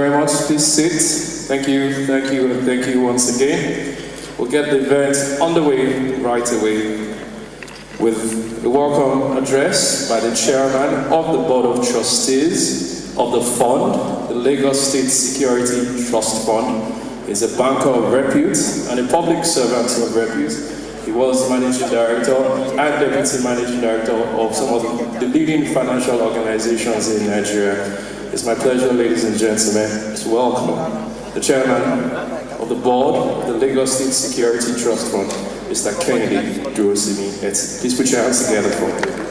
very much. Please sit. Thank you, and thank you once again. We'll get the event underway right away with a welcome address by the chairman of the Board of Trustees of the fund, the Lagos State Security Trust Fund. He's a banker of repute and a public servant of repute. He was managing director and deputy managing director of some of the leading financial organizations in Nigeria. It's my pleasure, ladies and gentlemen, to welcome the chairman of the board of the Lagos State Security Trust Fund, Mr. Kennedy Durosimi. Please put your hands together for him.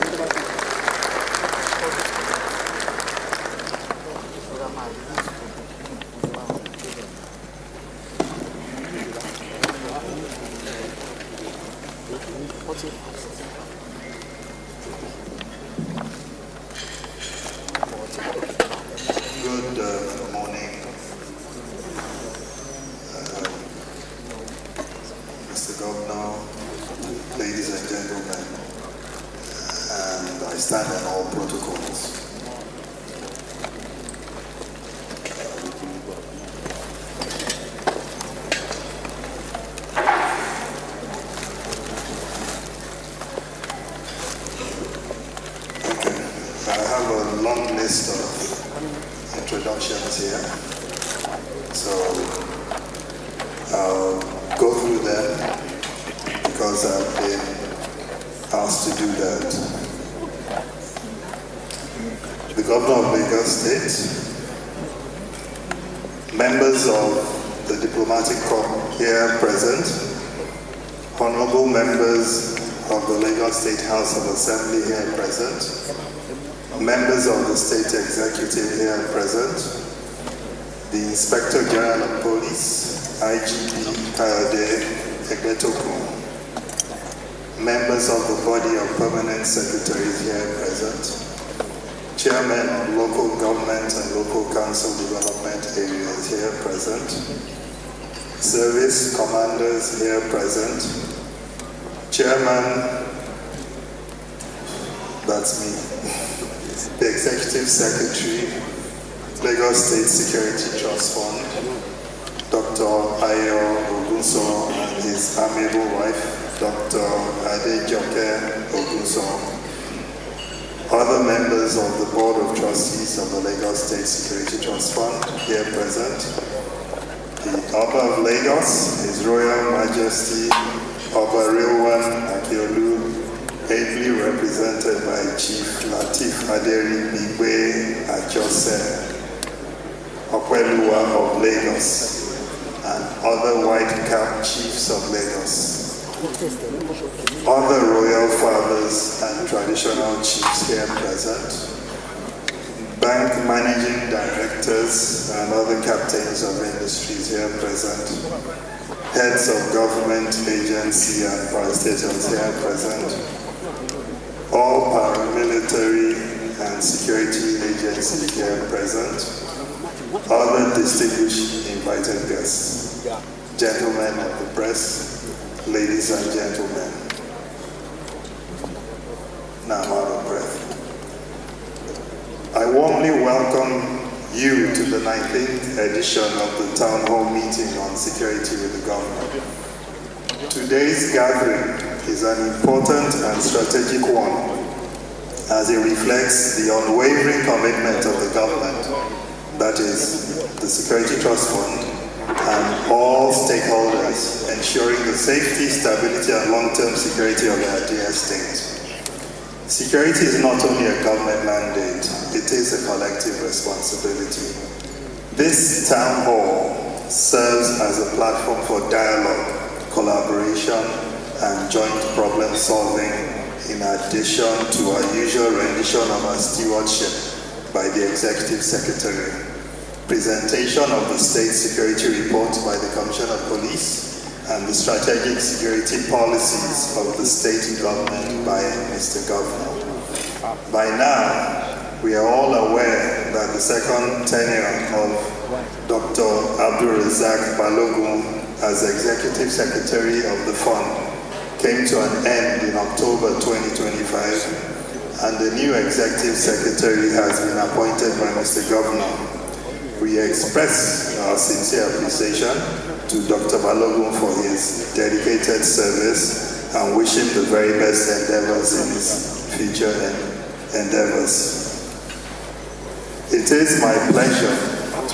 Good morning, Mr. Governor, ladies and gentlemen, and I stand on all protocols. Okay, I have a long list of introductions here, so I'll go through them because I've been asked to do that. The Governor of Lagos State, members of the diplomatic corps here present, honorable members of the Lagos State House of Assembly here present, members of the State Executive here present, the Inspector General of Police, IGP Kayode Egbetokun, members of the Body of Permanent Secretaries here present, chairmen of local government and local council development areas here present, service commanders here present, chairman, that's me, the Executive Secretary, Lagos State Security Trust Fund, Dr. Ayo Ogunso and his amiable wife, Dr. Adejoke Ogunso, other members of the Board of Trustees of the Lagos State Security Trust Fund here present, the Oba of Lagos, His Royal Majesty Oba Rilwan Akiolu, ably represented by Chief Lateef Aderi Bigwe Ajose Okweluwa of Lagos and other white cap chiefs of Lagos, other royal fathers and traditional chiefs here present, bank managing directors and other captains of industries here present, heads of government agency and parastatals here present, all paramilitary and security agencies here present, other distinguished invited guests, gentlemen of the press, ladies and gentlemen. Now I'm out of breath. I warmly welcome you to the 19th edition of the Town Hall Meeting on Security with the Governor. Today's gathering is an important and strategic one as it reflects the unwavering commitment of the government, that is, the Security Trust Fund, and all stakeholders ensuring the safety, stability, and long-term security of our dear state. Security is not only a government mandate, it is a collective responsibility. This town hall serves as a platform for dialogue, collaboration, and joint problem solving in addition to our usual rendition of our stewardship by the Executive Secretary, presentation of the State Security Report by the Commissioner of Police, and the strategic security policies of the state government by Mr. Governor. By now, we are all aware that the second tenure of Dr. Abdul Razak Balogun as Executive Secretary of the Fund came to an end in October 2025, and the new Executive Secretary has been appointed by Mr. Governor. We We express our sincere appreciation to Dr. Balogun for his dedicated service and wish him the very best endeavors in his future endeavors. It is my pleasure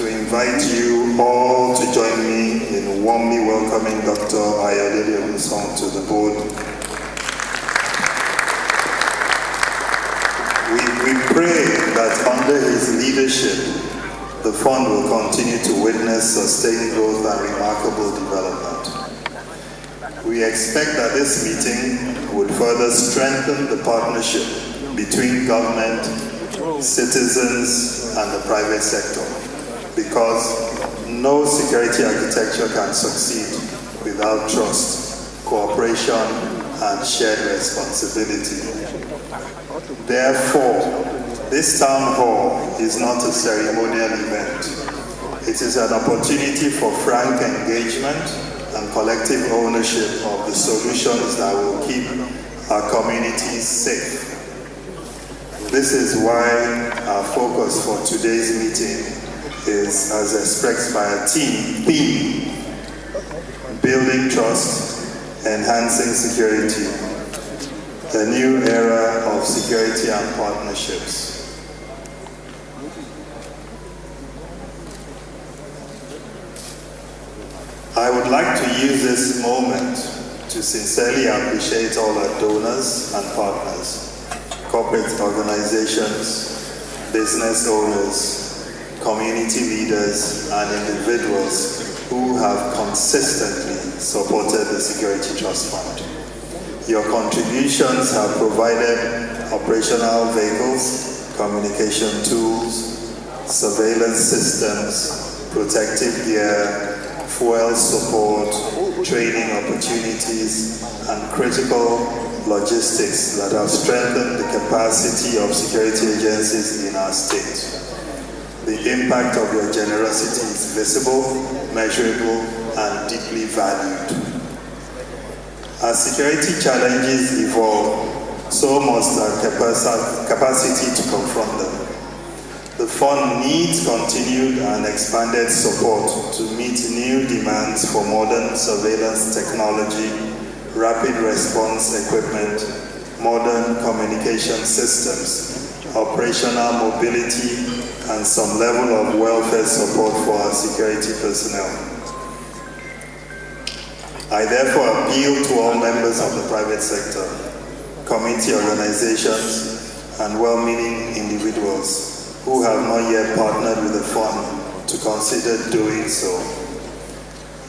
to invite you all to join me in warmly welcoming Dr. Ayodele Ogunsong to the board. We pray that under his leadership, the fund will continue to witness sustained growth and remarkable development. We expect that this meeting would further strengthen the partnership between government, citizens, and the private sector, because no security architecture can succeed without trust, cooperation, and shared responsibility. Therefore, this town hall is not a ceremonial event. It is an opportunity for frank engagement and collective ownership of the solutions that will keep our communities safe. This is why our focus for today's meeting is, as expressed by a theme, building trust, enhancing security, a new era of security and partnerships. I would like to use this moment to sincerely appreciate all our donors and partners, corporate organizations, business owners, community leaders, and individuals who have consistently supported the Security Trust Fund. Your contributions have provided operational vehicles, communication tools, surveillance systems, protective gear, fuel support, training opportunities, and critical logistics that have strengthened the capacity of security agencies in our state. The impact of your generosity is visible, measurable, and deeply valued. As security challenges evolve, so must our capacity to confront them. The fund needs continued and expanded support to meet new demands for modern surveillance technology, rapid response equipment, modern communication systems, operational mobility, and some level of welfare support for our security personnel. I therefore appeal to all members of the private sector, community organizations, and well-meaning individuals who have not yet partnered with the fund to consider doing so.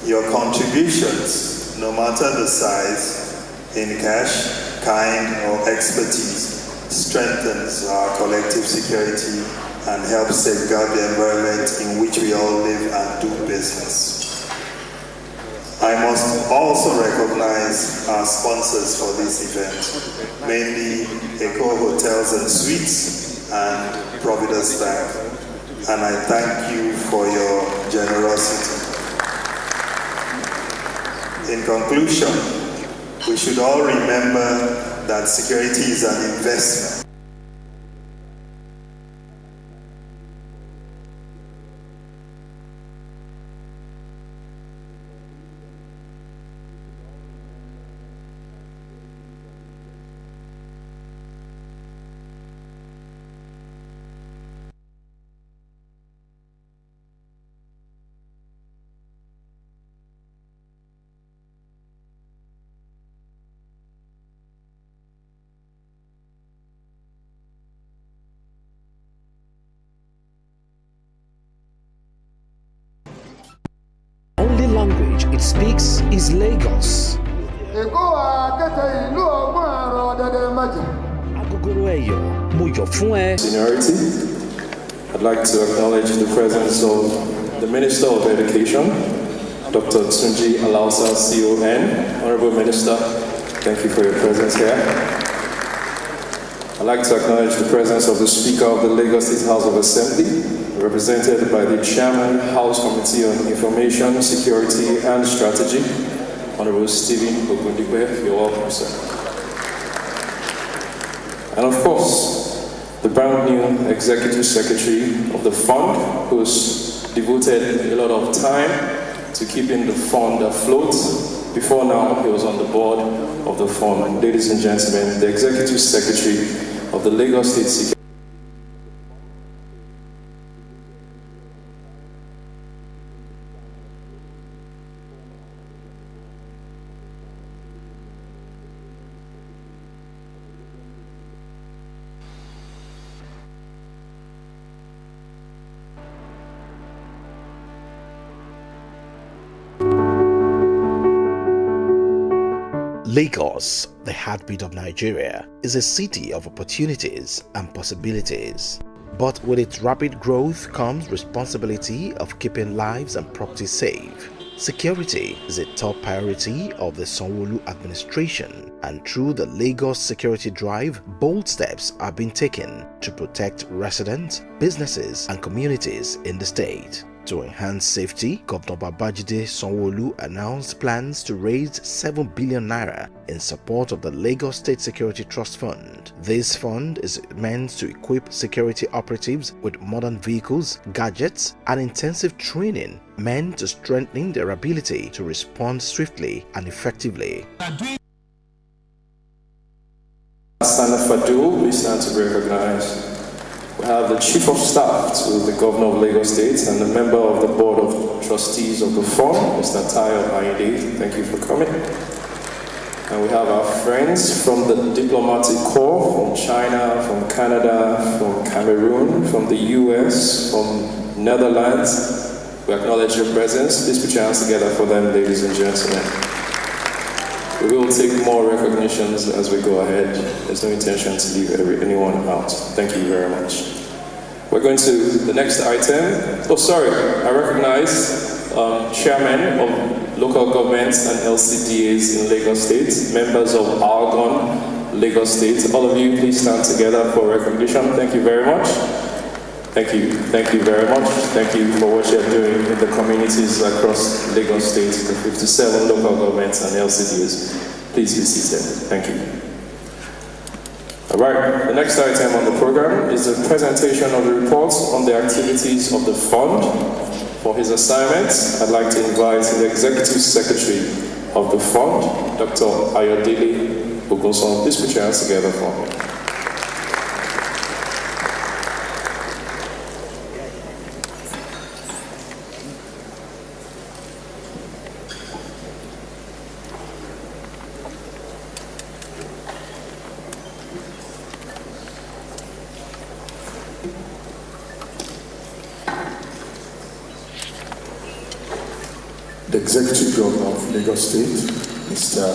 Your contributions, no matter the size, in cash, kind, or expertise, strengthens our collective security and helps safeguard the environment in which we all live and do business. I must also recognize our sponsors for this event, mainly Eco Hotels and Suites and Providence Bank, and I thank you for your generosity. In conclusion, we should all remember that security is an investment. Only language it speaks is Lagos. Agogoro Eyo, mo yọ̀ fún ẹ. Seniority, I'd like to acknowledge the presence of the Minister of Education, Dr. Tunji Alausa, CON. Honorable Minister, thank you for your presence here. I'd like to acknowledge the presence of the Speaker of the Lagos State House of Assembly, represented by the Chairman, House Committee on Information, Security and Strategy, Honorable Stephen Ogundipe. You're welcome, sir. And of course, the brand new Executive Secretary of the fund, who's devoted a lot of time to keeping the fund afloat. Before now, he was on the board of the fund. Ladies and gentlemen, the Executive Secretary of the Lagos State Security. Lagos, the heartbeat of Nigeria, is a city of opportunities and possibilities. But with its rapid growth comes responsibility of keeping lives and property safe. Security is a top priority of the Sanwo-Olu administration, and through the Lagos Security Drive, bold steps are being taken to protect residents, businesses and communities in the state. To enhance safety, Governor Babajide Sanwo-Olu announced plans to raise 7 billion naira in support of the Lagos State Security Trust Fund. This fund is meant to equip security operatives with modern vehicles, gadgets, and intensive training meant to strengthen their ability to respond swiftly and effectively. Sana Fadul, we stand to recognize. We have the Chief of Staff to the Governor of Lagos State and the member of the Board of Trustees of the fund, Mr. Tayo Ayinde. Thank you for coming. And we have our friends from the Diplomatic Corps, from China, from Canada, from Cameroon, from the US, from Netherlands. We acknowledge your presence. Please put your hands together for them, ladies and gentlemen. We will take more recognitions as we go ahead. There's no intention to leave anyone out. Thank you very much. We're going to the next item. Oh, sorry, I recognize chairmen of local governments and LCDAs in Lagos State, members of Argon, Lagos State. All of you, please stand together for recognition. Thank you very much. Thank you. Thank you very much. Thank you for what you're doing in the communities across Lagos State, the 57 local governments and LCDs. Please be seated. Thank you. All right, the next item on the program is the presentation of the reports on the activities of the fund. For his assignments, I'd like to invite the Executive Secretary of the fund, Dr. Ayodele Ogunson. Please put your hands together for me. The Executive Governor of Lagos State, Mr.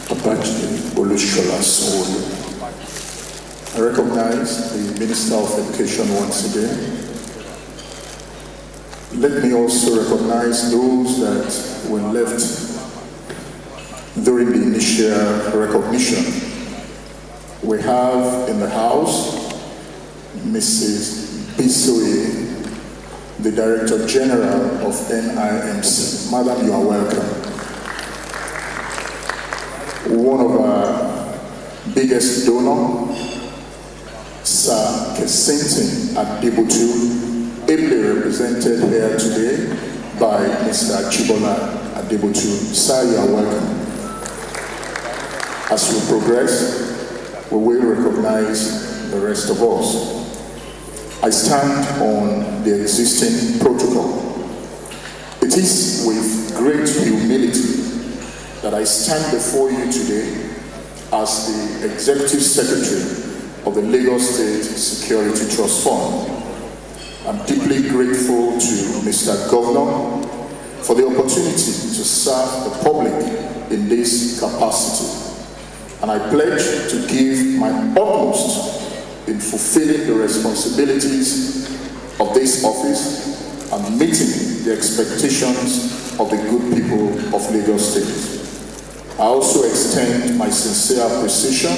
Babajide Olushola Sanwo-Olu. I recognize the Minister of Education once again. Let me also recognize those that were left during the initial recognition. We have in the House Mrs. Bisoye, the Director General of NIMC. Madam, you are welcome. One of our biggest donors, Sir Kesintin Adebotu, ably represented here today by Mr. Chibola Adebotu. Sir, you are welcome. As we progress, we will recognize the rest of us. I stand on the existing protocol. It is with great humility that I stand before you today as the Executive Secretary of the Lagos State Security Trust Fund. I'm deeply grateful to Mr. Governor for the opportunity to serve the public in this capacity. And I pledge to give my utmost in fulfilling the responsibilities of this office and meeting the expectations of the good people of Lagos State. I also extend my sincere appreciation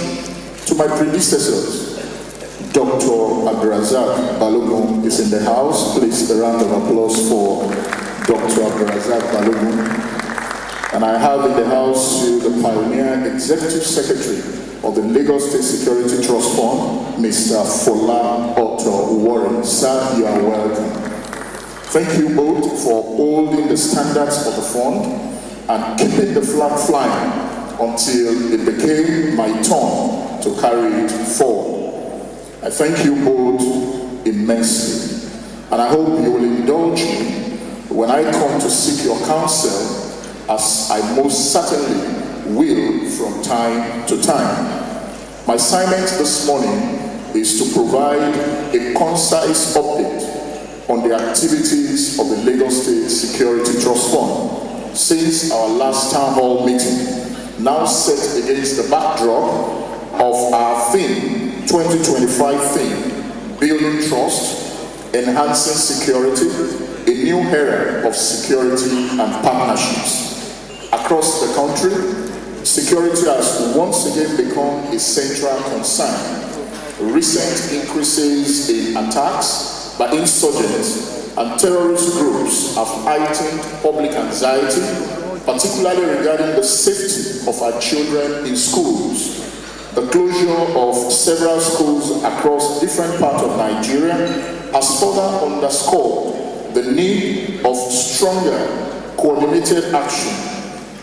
to my predecessors. Dr. Abdulrazak Balogun is in the house. Please, a round of applause for Dr. Abdulrazak Balogun. And I have in the house the pioneer Executive Secretary of the Lagos State Security Trust Fund, Mr. Fola Otto Warren. Sir, you are welcome. Thank you both for upholding the standards of the fund and keeping the flag flying until it became my turn to carry it forward. I thank you both immensely, and I hope you will indulge me when I come to seek your counsel, as I most certainly will from time to time. My assignment this morning is to provide a concise update on the activities of the Lagos State Security Trust Fund since our last town hall meeting, now set against the backdrop of our theme, 2025 theme, Building Trust, Enhancing Security, a new era of security and partnerships. Across the country, security has once again become a central concern. Recent increases in attacks by insurgents and terrorist groups have heightened public anxiety, particularly regarding the safety of our children in schools. The closure of several schools across different parts of Nigeria has further underscored the need of stronger coordinated action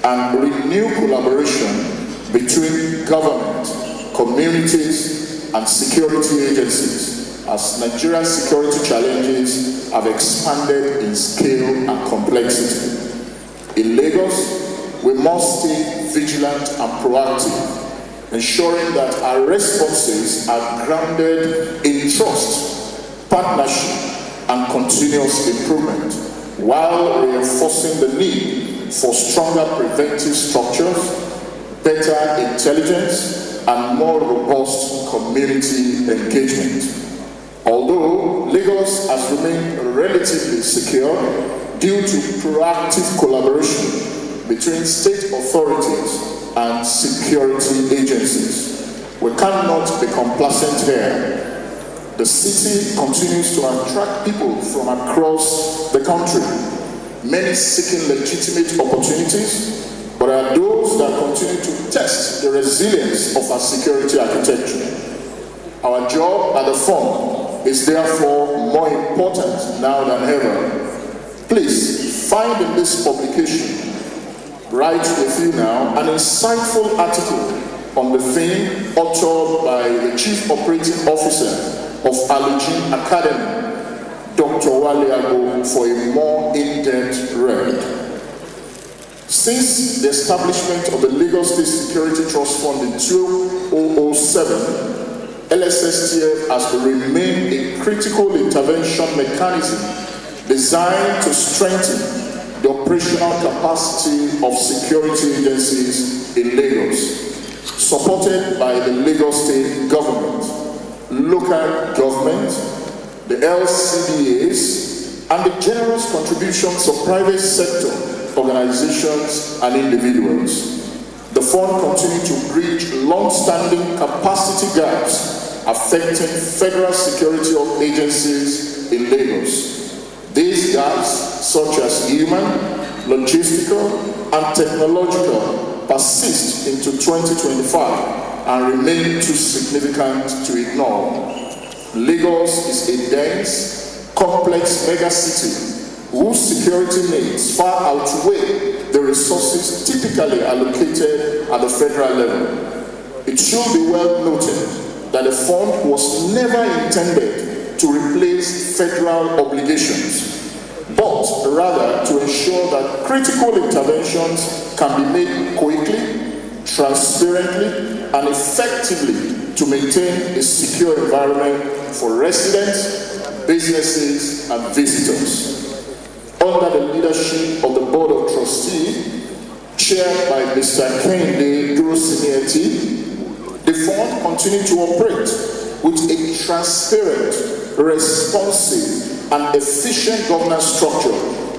and renewed collaboration between government, communities, and security agencies, as Nigeria's security challenges have expanded in scale and complexity. In Lagos, we must stay vigilant and proactive, ensuring that our responses are grounded in trust, partnership, and continuous improvement, while reinforcing the need for stronger preventive structures, better intelligence, and more robust community engagement. Although Lagos has remained relatively secure due to proactive collaboration between state authorities and security agencies, we cannot be complacent here. The city continues to attract people from across the country, many seeking legitimate opportunities, but there are those that continue to test the resilience of our security architecture. Our job at the fund is therefore more important now than ever. Please find in this publication, right with you now, an insightful article on the theme authored by the Chief Operating Officer of Alujin Academy, Dr. Wale Agbo, for a more in-depth read. Since the establishment of the Lagos State Security Trust Fund in 2007, LSSTF has remained a critical intervention mechanism designed to strengthen the operational capacity of security agencies in Lagos, supported by the Lagos State government, local government, the LCDAs, and the generous contributions of private sector organizations and individuals. The fund continues to bridge long-standing capacity gaps affecting federal security agencies in Lagos. These gaps, such as human, logistical, and technological, persist into 2025 and remain too significant to ignore. Lagos is a dense, complex megacity whose security needs far outweigh the resources typically allocated at the federal level. It should be well noted that the fund was never intended to replace federal obligations, but rather to ensure that critical interventions can be made quickly, transparently, and effectively to maintain a secure environment for residents, businesses, and visitors. Under the leadership of the Board of Trustees, chaired by Mr. Kehinde Durosimieti, the fund continued to operate with a transparent, responsive, and efficient governance structure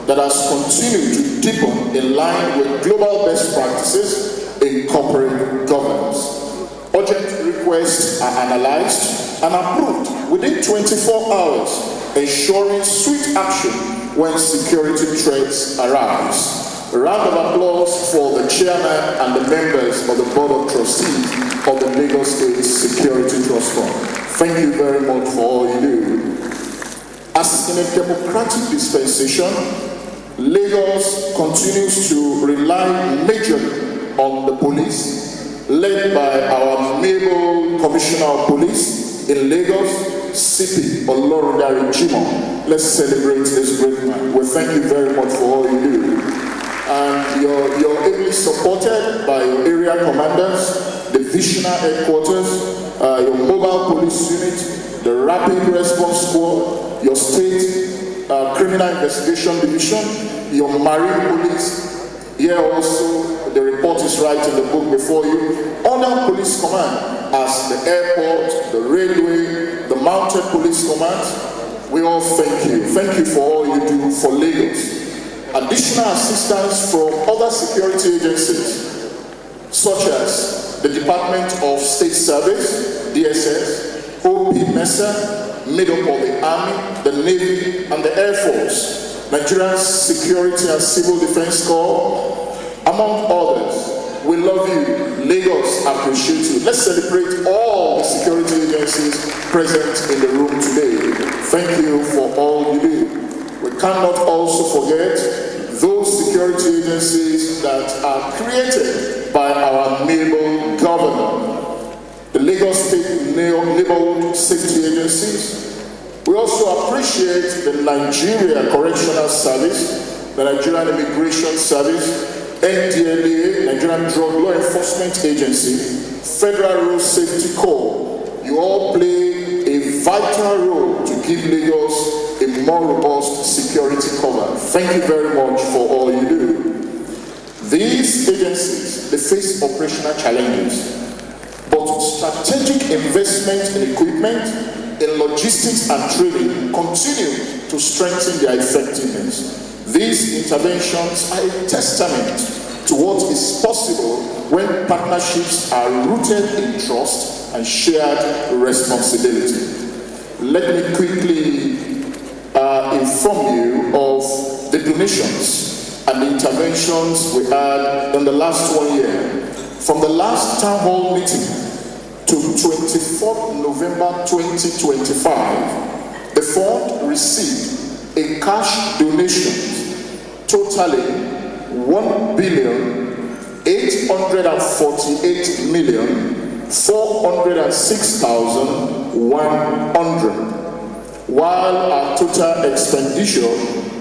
that has continued to deepen in line with global best practices in corporate governance. Urgent requests are analyzed and approved within 24 hours, ensuring swift action when security threats arise. A round of applause for the chairman and the members of the Board of Trustees of the Lagos Thank you very much for all you do. As in a democratic dispensation, Lagos continues to rely majorly on the police, led by our amiable Commissioner of Police in Lagos, CP Olorundare Jimoh. Let's celebrate this great man. We thank you very much for all you do. And you're ably supported by your area commanders, the divisional headquarters, your mobile police unit, the rapid response squad, your state criminal investigation division, your marine police. Here also, the report is right in the book before you. Other police command, as the airport, the railway, the mounted police command. We all thank you. Thank you for all you do for Lagos. Additional assistance from other security agencies, such as the Department of State Service, DSS, OP MESA, made up of the Army, the Navy, and the Air Force, Nigerian Security and Civil Defense Corps, among others. We love you. Lagos appreciates you. Let's celebrate all the security agencies present in the room today. Thank you for all you do. We cannot also forget those security agencies that are created by our neighbor governor, the Lagos State Neighborhood Safety Agencies. We also appreciate the Nigeria Correctional Service, the Nigerian Immigration Service, NDLA, Nigerian Drug Law Enforcement Agency, Federal Road Safety Corps. You all play a vital role to give Lagos a more robust security cover. Thank you very much for all you do. These agencies, they face operational challenges, but strategic investment in equipment, in logistics and training continue to strengthen their effectiveness. These interventions are a testament to what is possible when partnerships are rooted in trust and shared responsibility. Let me quickly inform you of the donations and the interventions we had in the last 1 year. From the last town hall meeting to 24th November 2025, the fund received a cash donation totaling 1,848,406,100, while our total expenditure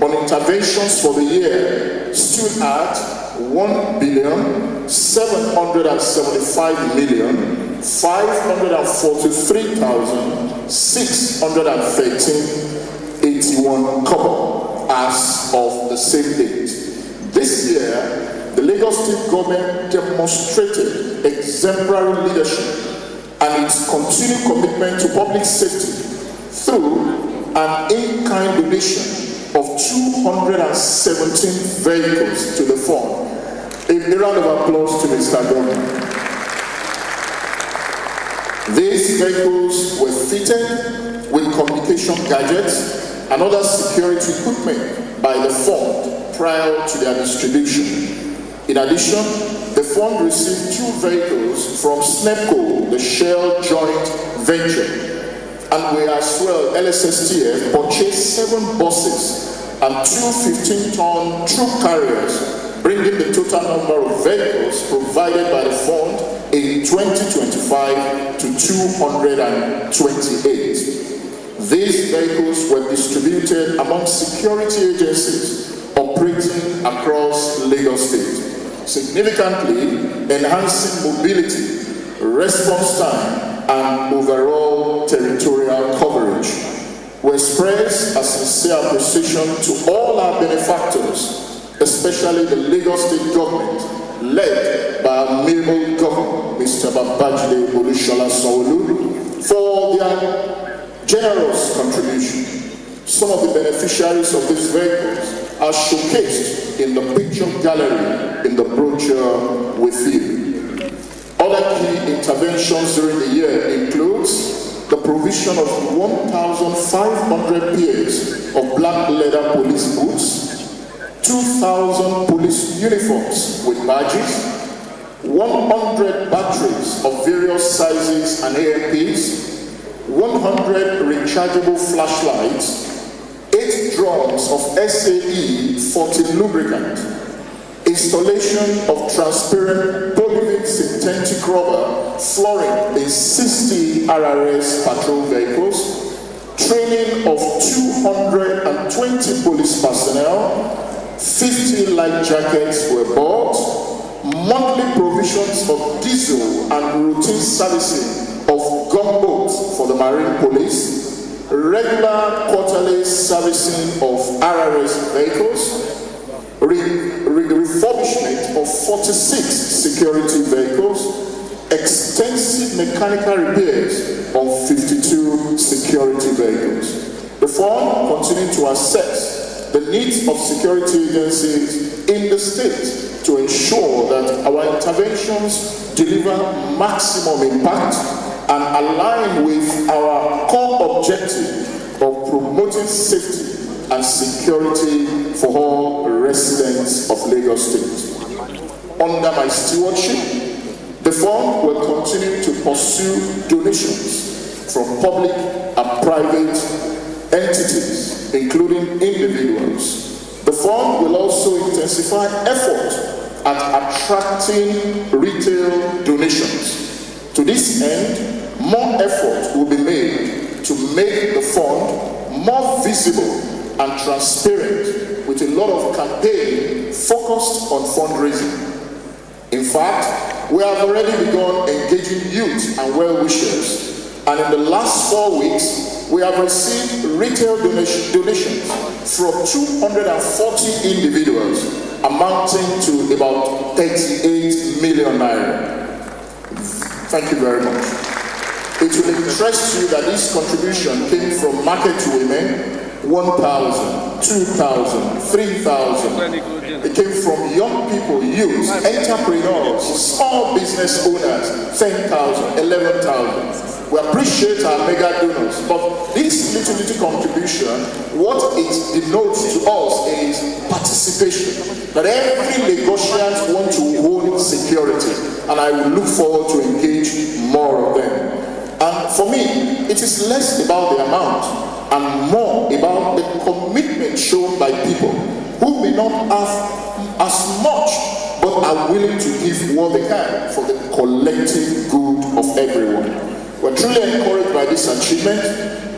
on interventions for the year stood at 1,775,543,613.81 kobo as of the same date. This year, the Lagos State government demonstrated exemplary leadership and its continued commitment to public safety through an in-kind donation of 217 vehicles to the fund. A round of applause to Mr. Governor. These vehicles were fitted with communication gadgets and other security equipment by the fund prior to their distribution. In addition, the fund received 2 vehicles from SNEPCO, the Shell joint venture. And we as well, LSSTF, purchased 7 buses and 2 15-ton troop carriers, bringing the total number of vehicles provided by the fund in 2025 to 228. These vehicles were distributed among security agencies operating across Lagos State, significantly enhancing mobility, response time, and overall territorial coverage. We express a sincere appreciation to all our benefactors, especially the Lagos State government, led by our amiable governor, Mr. Babajide Olusola Sanwo-Olu, for their generous contribution. Some of the beneficiaries of these vehicles are showcased in the picture gallery in the brochure with you. Other key interventions during the year includes the provision of 1,500 pairs of black leather police boots, 2,000 police uniforms with badges, 100 batteries of various sizes and AMPs, 100 rechargeable flashlights, 8 drums of SAE 40 lubricant, installation of transparent polyvinyl synthetic rubber flooring in 60 RRS patrol vehicles, training of 220 police personnel, 50 life jackets were bought, monthly provisions of diesel and routine servicing of gunboats for the Marine Police, regular quarterly servicing of RRS vehicles, refurbishment of 46 security vehicles, extensive mechanical repairs on 52 security vehicles. The fund continues to assess the needs of security agencies in the state to ensure that our interventions deliver maximum impact and align with our core objective of promoting safety and security for all residents of Lagos State. Under my stewardship, the fund will continue to pursue donations from public and private entities, including individuals. The fund will also intensify effort at attracting retail donations. To this end, more effort will be made to make the fund more visible and transparent, with a lot of campaign focused on fundraising. In fact, we have already begun engaging youth and well-wishers, and in the last 4 weeks, we have received retail donations from 240 individuals, amounting to about 38 million naira. Thank you very much. It will interest you that this contribution came from market women, 1,000, 2,000, 3,000. It came from young people, youth, entrepreneurs, small business owners, 10,000, 11,000. We appreciate our mega donors, but this little contribution, what it denotes to us is participation. That every Lagosian wants to own security, and I will look forward to engage more of them. And for me, it is less about the amount and more about the commitment shown by people who may not have as much, but are willing to give what they can for the collective good of everyone. We're truly encouraged by this achievement,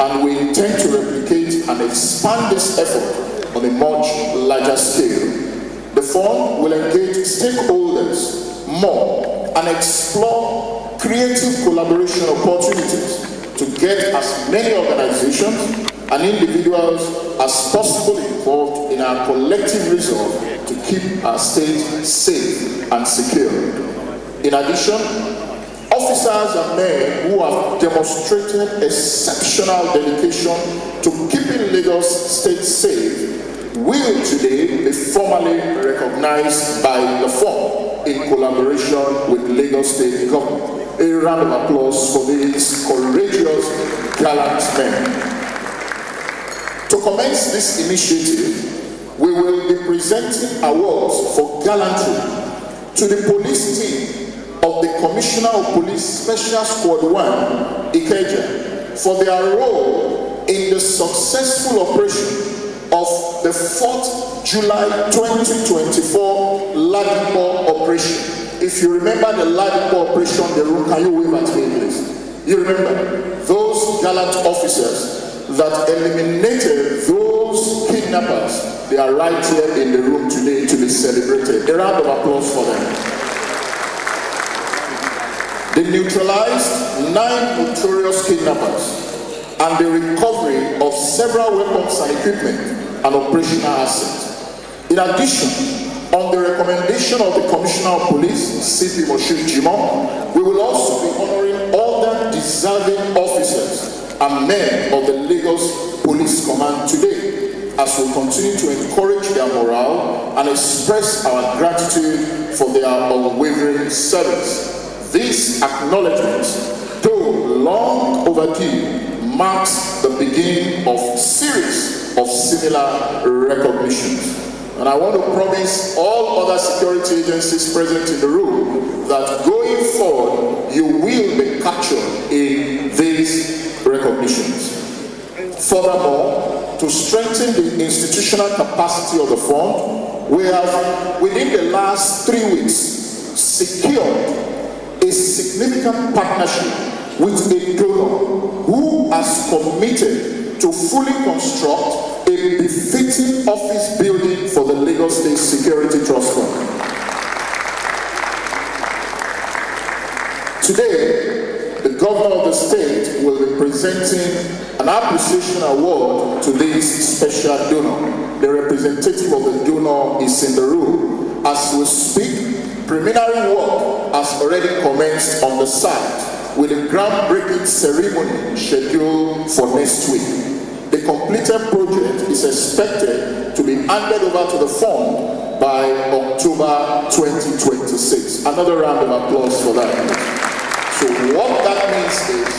and we intend to replicate and expand this effort on a much larger scale. The fund will engage stakeholders more and explore creative collaboration opportunities to get as many organizations and individuals as possible involved in our collective resolve to keep our state safe and secure. In addition, officers and men who have demonstrated exceptional dedication to keeping Lagos State safe will today be formally recognized by the fund in collaboration with Lagos State government. A round of applause for these courageous, gallant men. To commence this initiative, we will be presenting awards for gallantry to the police team of the Commissioner of Police Special Squad 1, Ikeja, for their role in the successful operation of the 4th July 2024 Ladipo operation. If you remember the Ladipo operation, the room, can you wave at me, please? You remember those gallant officers that eliminated those kidnappers? They are right here in the room today to be celebrated. A round of applause for them. They neutralized 9 notorious kidnappers and the recovery of several weapons and equipment and operational assets. In addition, on the recommendation of the Commissioner of Police, CP Moshood Jimoh, we will also be honoring other deserving officers and men of the Lagos Police Command today, as we continue to encourage their morale and express our gratitude for their unwavering service. This acknowledgement, though long overdue, marks the beginning of a series of similar recognitions. And I want to promise all other security agencies present in the room that going forward, you will be captured in this recognition. Furthermore, to strengthen the institutional capacity of the fund, we have, within the last 3 weeks, secured a significant partnership with a donor who has committed to fully construct a befitting office building for the Lagos State Security Trust Fund. Today, the governor of the state will be presenting an appreciation award to this special donor. The representative of the donor is in the room. As we speak, preliminary work has already commenced on the site with a groundbreaking ceremony scheduled for next week. The completed project is expected to be handed over to the fund by October 2026. Another round of applause for that. So what that means is,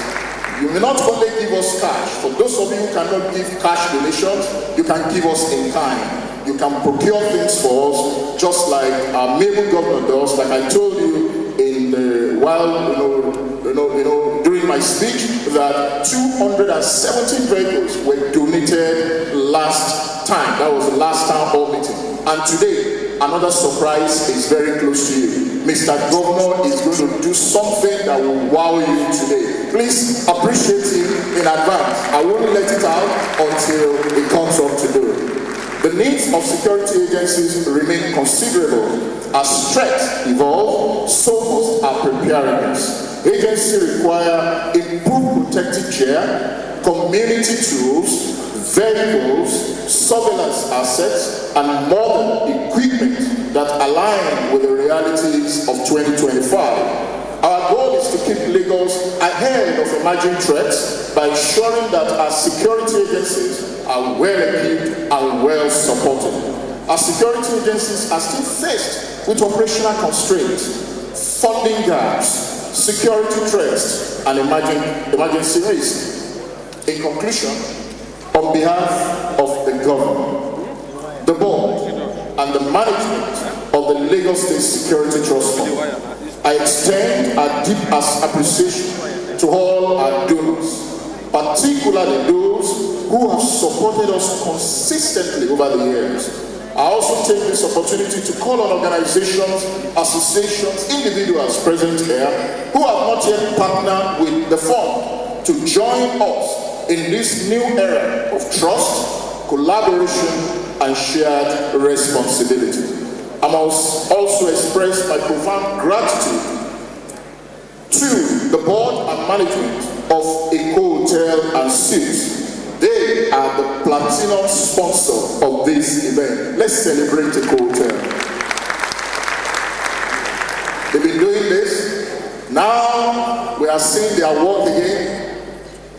you may not only give us cash. For those of you who cannot give cash donations, you can give us in kind. You can procure things for us, just like our Mabel governor does. Like I told you in the during my speech, that 270 vehicles were donated last time. That was the last town hall meeting. And today, another surprise is very close to you. Mr. Governor is going to do something that will wow you today. Please appreciate him in advance. I won't let it out until it comes up to do it. The needs of security agencies remain considerable. As threats evolve, so must our preparedness. Agencies require improved protective gear, community tools, vehicles, surveillance assets, and modern equipment that align with the realities of 2025. Our goal is to keep Lagos ahead of emerging threats by ensuring that our security agencies are well equipped and well supported. Our security agencies are still faced with operational constraints, funding gaps, security threats, and emergency risks. In conclusion, on behalf of the government, the board, and the management of the Lagos State Security Trust Fund, I extend our deepest appreciation to all our donors, particularly those who have supported us consistently over the years. I also take this opportunity to call on organizations, associations, individuals present here who have not yet partnered with the fund to join us in this new era of trust, collaboration, and shared responsibility. I must also express my profound gratitude to the board and management of Eco Hotel and Suites. They are the platinum sponsor of this event. Let's celebrate Eco Hotel. They've been doing this. Now we are seeing their work again.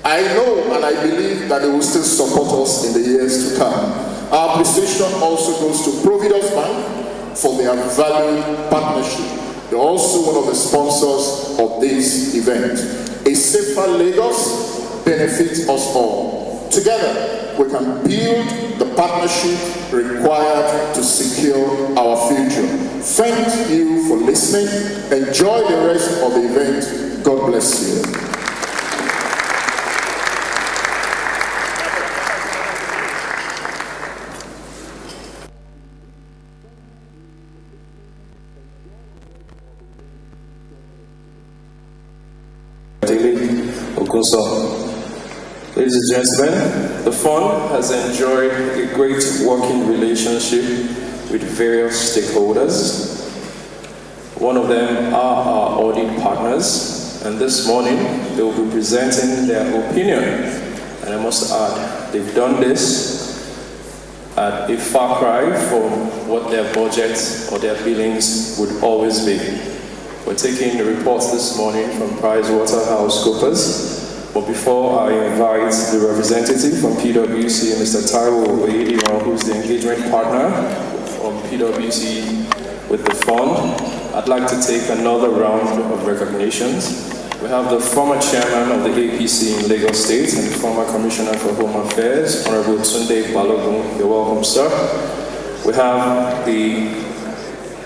I know and I believe that they will still support us in the years to come. Our appreciation also goes to Providence Bank for their valued partnership. They're also one of the sponsors of this event. A safer Lagos benefits us all. Together, we can build the partnership required to secure our future. Thank you for listening. Enjoy the rest of the event. God bless you. Ladies and gentlemen, the fund has enjoyed a great working relationship with various stakeholders. One of them are our audit partners, and this morning they will be presenting their opinion. And I must add, they've done this at a far cry from what their budget or their billings would always be. We're taking the reports this morning from PricewaterhouseCoopers. But before I invite the representative from PwC, Mr. Taiwo Oyediran, who's the engagement partner from PwC with the fund, I'd like to take another round of recognitions. We have the former chairman of the APC in Lagos State and former commissioner for Home Affairs, Honorable Tunde Balogun. You're welcome, sir. We have the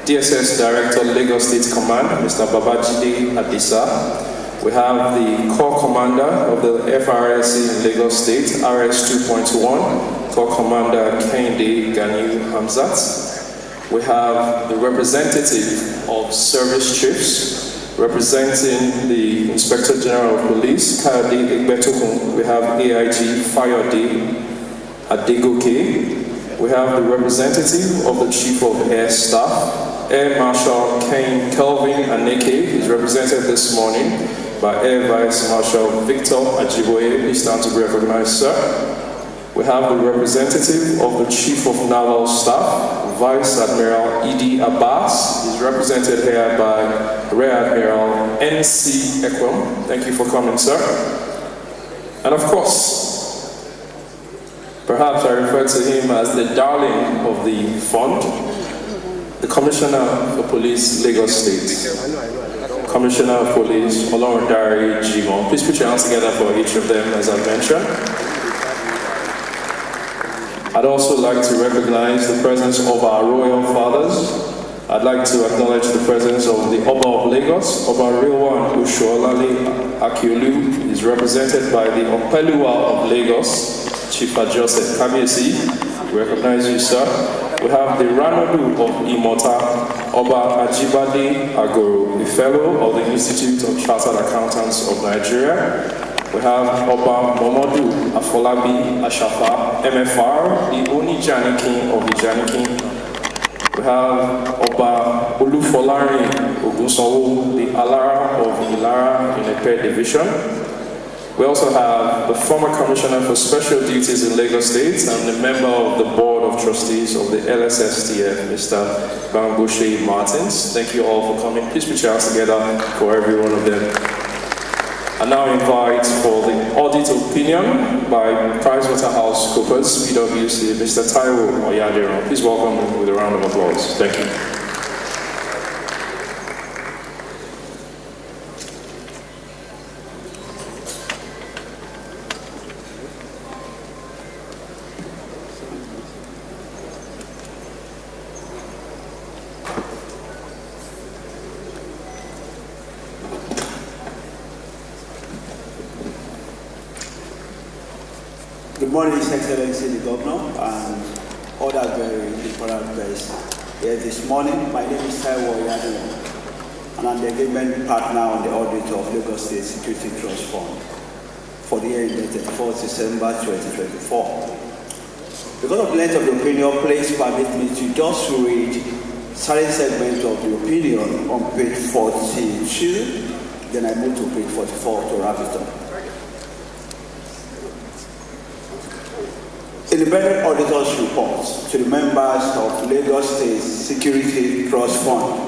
DSS Director, Lagos State Command, Mr. Babajide Adisa. We We have the Corps Commander of the FRSC in Lagos State, RS 2.1, Corps Commander Kehinde Ganiu Hamzat. We have the representative of service chiefs representing the Inspector General of Police, Kayode Egbetokun. We have AIG Fayode Adegoke. We have the representative of the Chief of Air Staff, Air Marshal Kane Kelvin Aneke, is represented this morning by Air Vice Marshal Victor Ajiboye. Please stand to be recognized, sir. We have the representative of the Chief of Naval Staff, Vice Admiral Idi Abbas, is represented here by Rear Admiral N.C. Ekwem. Thank you for coming, sir. And of course, perhaps I refer to him as the darling of the fund, the Commissioner for Police, Lagos State. Commissioner of Police, Olorundare Jimoh. Please put your hands together for each of them, as I mentioned. I'd also like to recognize the presence of our royal fathers. I'd like to acknowledge the presence of the Oba of Lagos, Oba Rilwan Oshuolale Akiolu, is represented by the Opeluwa of Lagos, Chief Joseph Kabiyesi. We recognize you, sir. We have the Ranadu of Imota, Oba Ajibade Agoro, a fellow of the Institute of Chartered Accountants of Nigeria. We have Oba Momodu Afolabi Ashafa, MFR, the Onijanikin of Ijanikin. We have Oba Olufolarin Ogunsanwo, the Alara of Ilara in Epe Division. We also have the former Commissioner for Special Duties in Lagos State and the member of the Board of Trustees of the LSSTF, Mr. Bamboshe Martins. Thank you all for coming. Please put your hands together for every one of them. I now invite for the audit opinion by PricewaterhouseCoopers, PwC, Mr. Taiwo Oyadero. Please welcome him with a round of applause. Thank you. Good morning, His Excellency the Governor and other very important guests here this morning. My name is Taiwo Oyadero, and I'm the engagement partner on the audit of Lagos State Security Trust Fund for the year ended 31st December 2024. Because of the length of the opinion, please permit me to just read certain segments of the opinion on page 42, then I move to page 44 to wrap it up. Independent Auditor's Report to the members of Lagos State Security Trust Fund.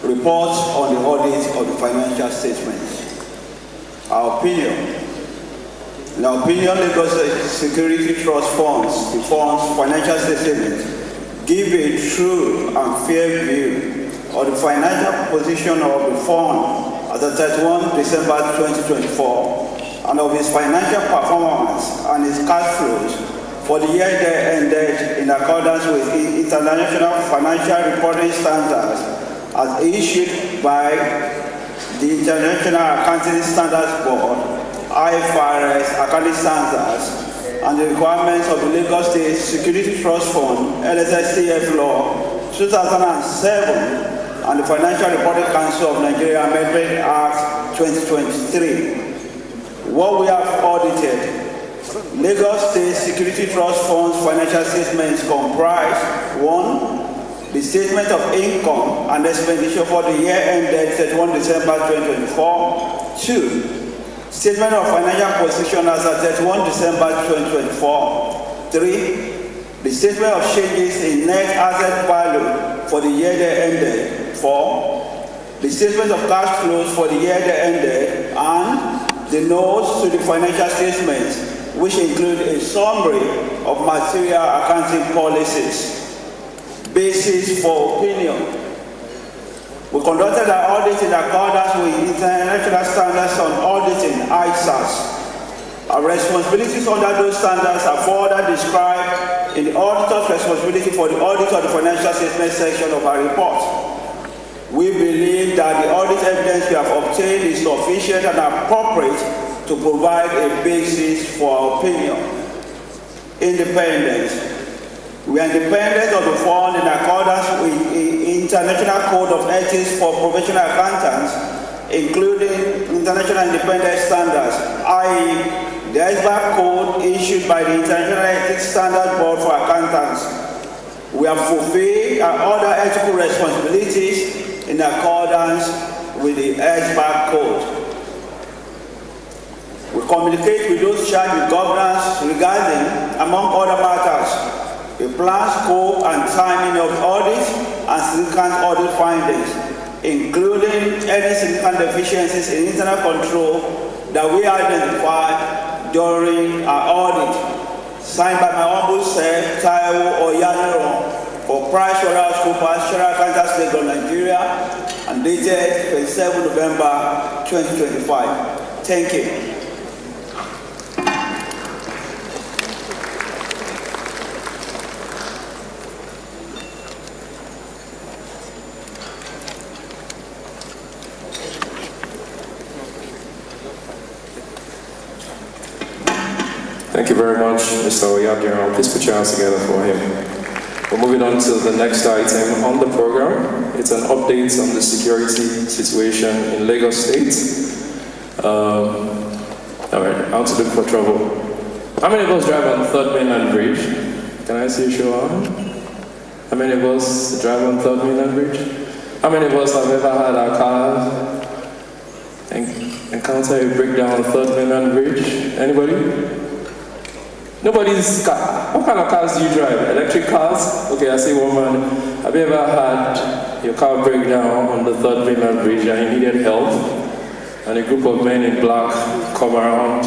Report on the audit of the financial statements. Our opinion. In our opinion, Lagos State Security Trust Funds, the fund's financial statements, give a true and fair view of the financial position of the fund as of 31 December 2024. And of his financial performance and his cash flows for the year that ended in accordance with international financial reporting standards as issued by the International Accounting Standards Board, IFRS Accounting Standards, and the requirements of the Lagos State Security Trust Fund, LSSTF Law 2007, and the Financial Reporting Council of Nigeria Amendment Act 2023. What we have audited, Lagos State Security Trust Fund's financial statements comprise 1. The statement of income and expenditure for the year ended 31 December 2024. 2. Statement of financial position as at 31 December 2024. 3. The statement of changes in net asset value for the year that ended. 4. The statement of cash flows for the year that ended, and the notes to the financial statements, which include a summary of material accounting policies. Basis for opinion. We conducted our audit in accordance with international standards on auditing, ISAS. Our responsibilities under those standards are further described in the auditor's responsibility for the audit of the financial statement section of our report. We believe believe that the audit evidence we have obtained is sufficient and appropriate to provide a basis for our opinion. Independence. We are independent of the fund in accordance with the International Code of Ethics for Professional Accountants, including International Independent Standards, i.e. the ESBAC code issued by the International Ethics Standard Board for Accountants. We have fulfilled our other ethical responsibilities in accordance with the ESBAC code. We communicate with those charged with governance regarding, among other matters, the plan, scope, and timing of audits and significant audit findings, including any significant deficiencies in internal control that we identify during our audit. Signed by my humble self, Taiwo Oyaniro, for PricewaterhouseCoopers, General Accountants, Lagos, Nigeria, and dated 27 November 2025. Thank you. Thank you very much, Mr. Oyabdiro. Please put your hands together for him. We're moving on to the next item on the program. It's an update on the security situation in Lagos State. All right, out to look for trouble. How many of us drive on 3rd Mainland Bridge? Can I see a show on? How many of us drive on 3rd Mainland Bridge? How many of us have ever had our cars encounter a breakdown on 3rd Mainland Bridge? Anybody? Nobody's car. What kind of cars do you drive? Electric cars? Okay, I see one man. Have you ever had your car break down on the 3rd Mainland Bridge and you needed help? And a group of men in black come around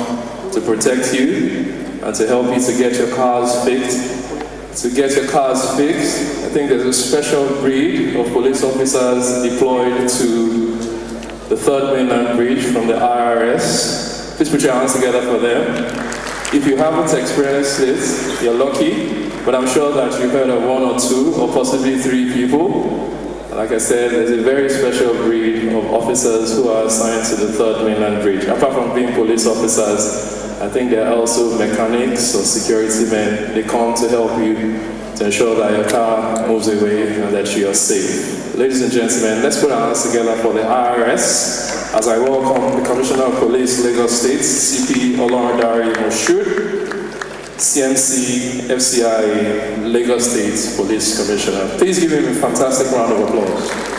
to protect you and to help you to get your cars fixed. To get your cars fixed, I think there's a special breed of police officers deployed to the 3rd Mainland Bridge from the IRS. Please put your hands together for them. If you haven't experienced it, you're lucky, but I'm sure that you've heard of 1 or 2 or possibly 3 people. Like I said, there's a very special breed of officers who are assigned to the 3rd Mainland Bridge. Apart from being police officers, I think they're also mechanics or security men. They come to help you to ensure that your car moves away and that you are safe. Ladies and gentlemen, let's put our hands together for the IRS as I welcome the Commissioner of Police, Lagos State, CP Olorundare Moshood, CMC, FCI, Lagos State Police Commissioner. Please give him a fantastic round of applause.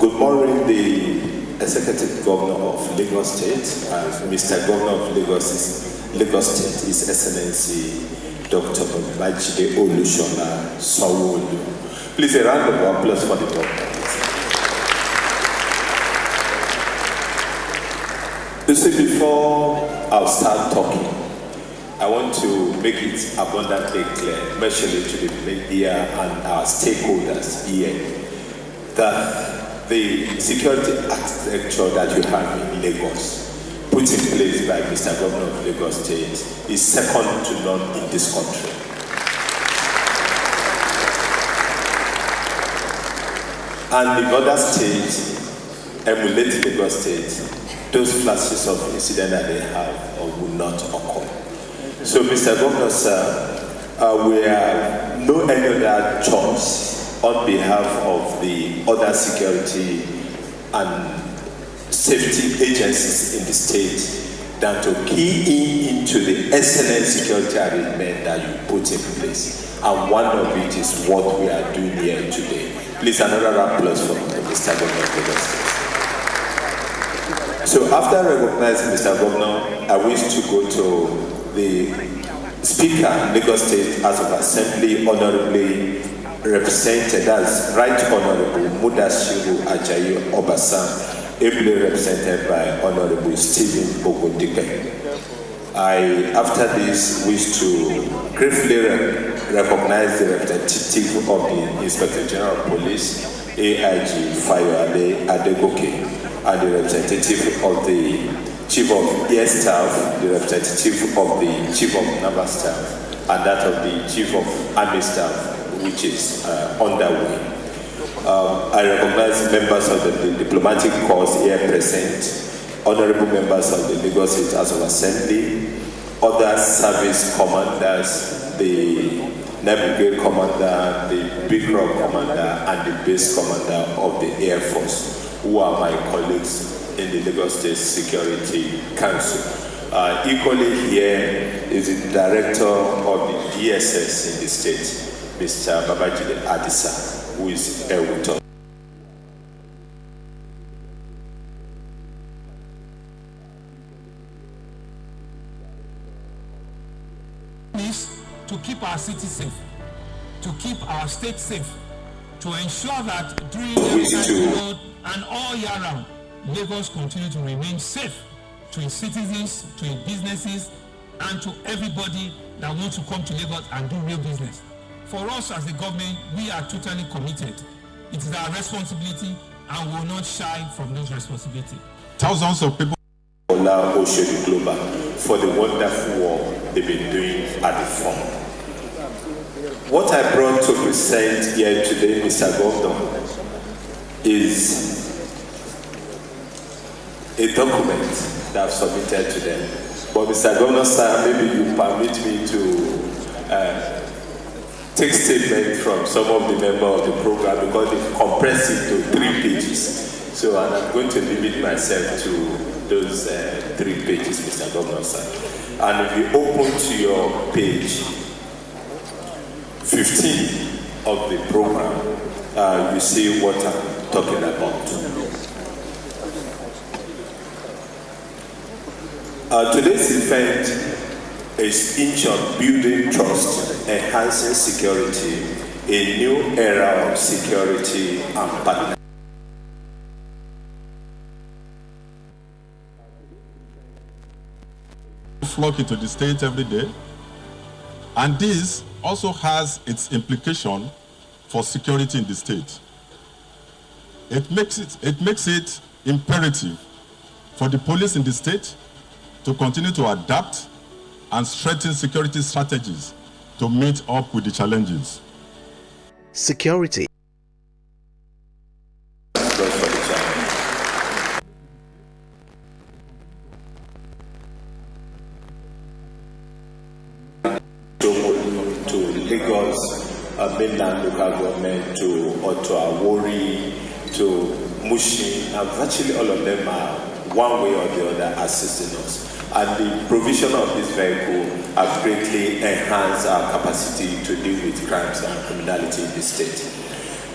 Good morning, the Executive Governor of Lagos State and Mr. Governor of Lagos State, His Excellency Dr. Babajide Olusola Sanwo-Olu. Please a round of applause for the governor. You see, before I'll start talking, I want to make it abundantly clear, especially to the media and our stakeholders here, that the security architecture that you have in Lagos, put in place by Mr. Governor of Lagos State, is second to none in this country. And if other states emulate Lagos State, those flashes of incident that they have will not occur. So, Mr. Governor, sir, we have no any other choice on behalf of the other security and safety agencies in the state than to key into the excellent security arrangement that you put in place. And one of it is what we are doing here today. Please, another applause for Mr. Governor of Lagos State. So after recognizing Mr. Governor, I wish to go to the Speaker, Lagos State House of Assembly, honorably represented as Right Honorable Mudashiru Ajayi Obasan, ably represented by Honorable Stephen Ogundipe. I, after this, wish to gratefully recognize the representative of the Inspector General of Police, AIG Fayoade Adegoke, and the representative of the Chief of Air Staff, the representative of the Chief of Naval Staff, and that of the Chief of Army Staff, which is underway. I recognize members of the diplomatic corps here present, honorable members of the Lagos State House of Assembly, other service commanders, the Naval Brigade Commander, the Big Rock Commander, and the Base Commander of the Air Force, who are my colleagues in the Lagos State Security Council. Equally here is the Director of the DSS in the state, Mr. Babajide Adisa, who is here with us. To keep our city safe, to keep our state safe, to ensure that during the road and all year round, Lagos continue to remain safe to its citizens, to its businesses, and to everybody that wants to come to Lagos and do real business. For us as the government, we are totally committed. It is our responsibility and we will not shy from those responsibilities. Thousands of people Ola Oshodi Global for the wonderful work they've been doing at the farm. What I brought to present here today, Mr. Governor, is a document that I've submitted to them. But Mr. Governor, sir, maybe you permit me to take statement from some of the members of the program because they've compressed it to 3 pages. So and I'm going to limit myself to those 3 pages, Mr. Governor, sir. And if you open to your page 15 of the program, you see what I'm talking about. Today's event is inch on building trust, enhancing security, a new era of security and partnership. Flock into the state every day, and this also has its implication for security in the state. It makes it imperative for the police in the state to continue to adapt and strengthen security strategies to meet up with the challenges. Security. To Lagos, mainland local government, to Ottawa, to Mushin, and virtually all of them are one way or the other assisting us. And the provision of this vehicle have greatly enhanced our capacity to deal with crimes and criminality in the state.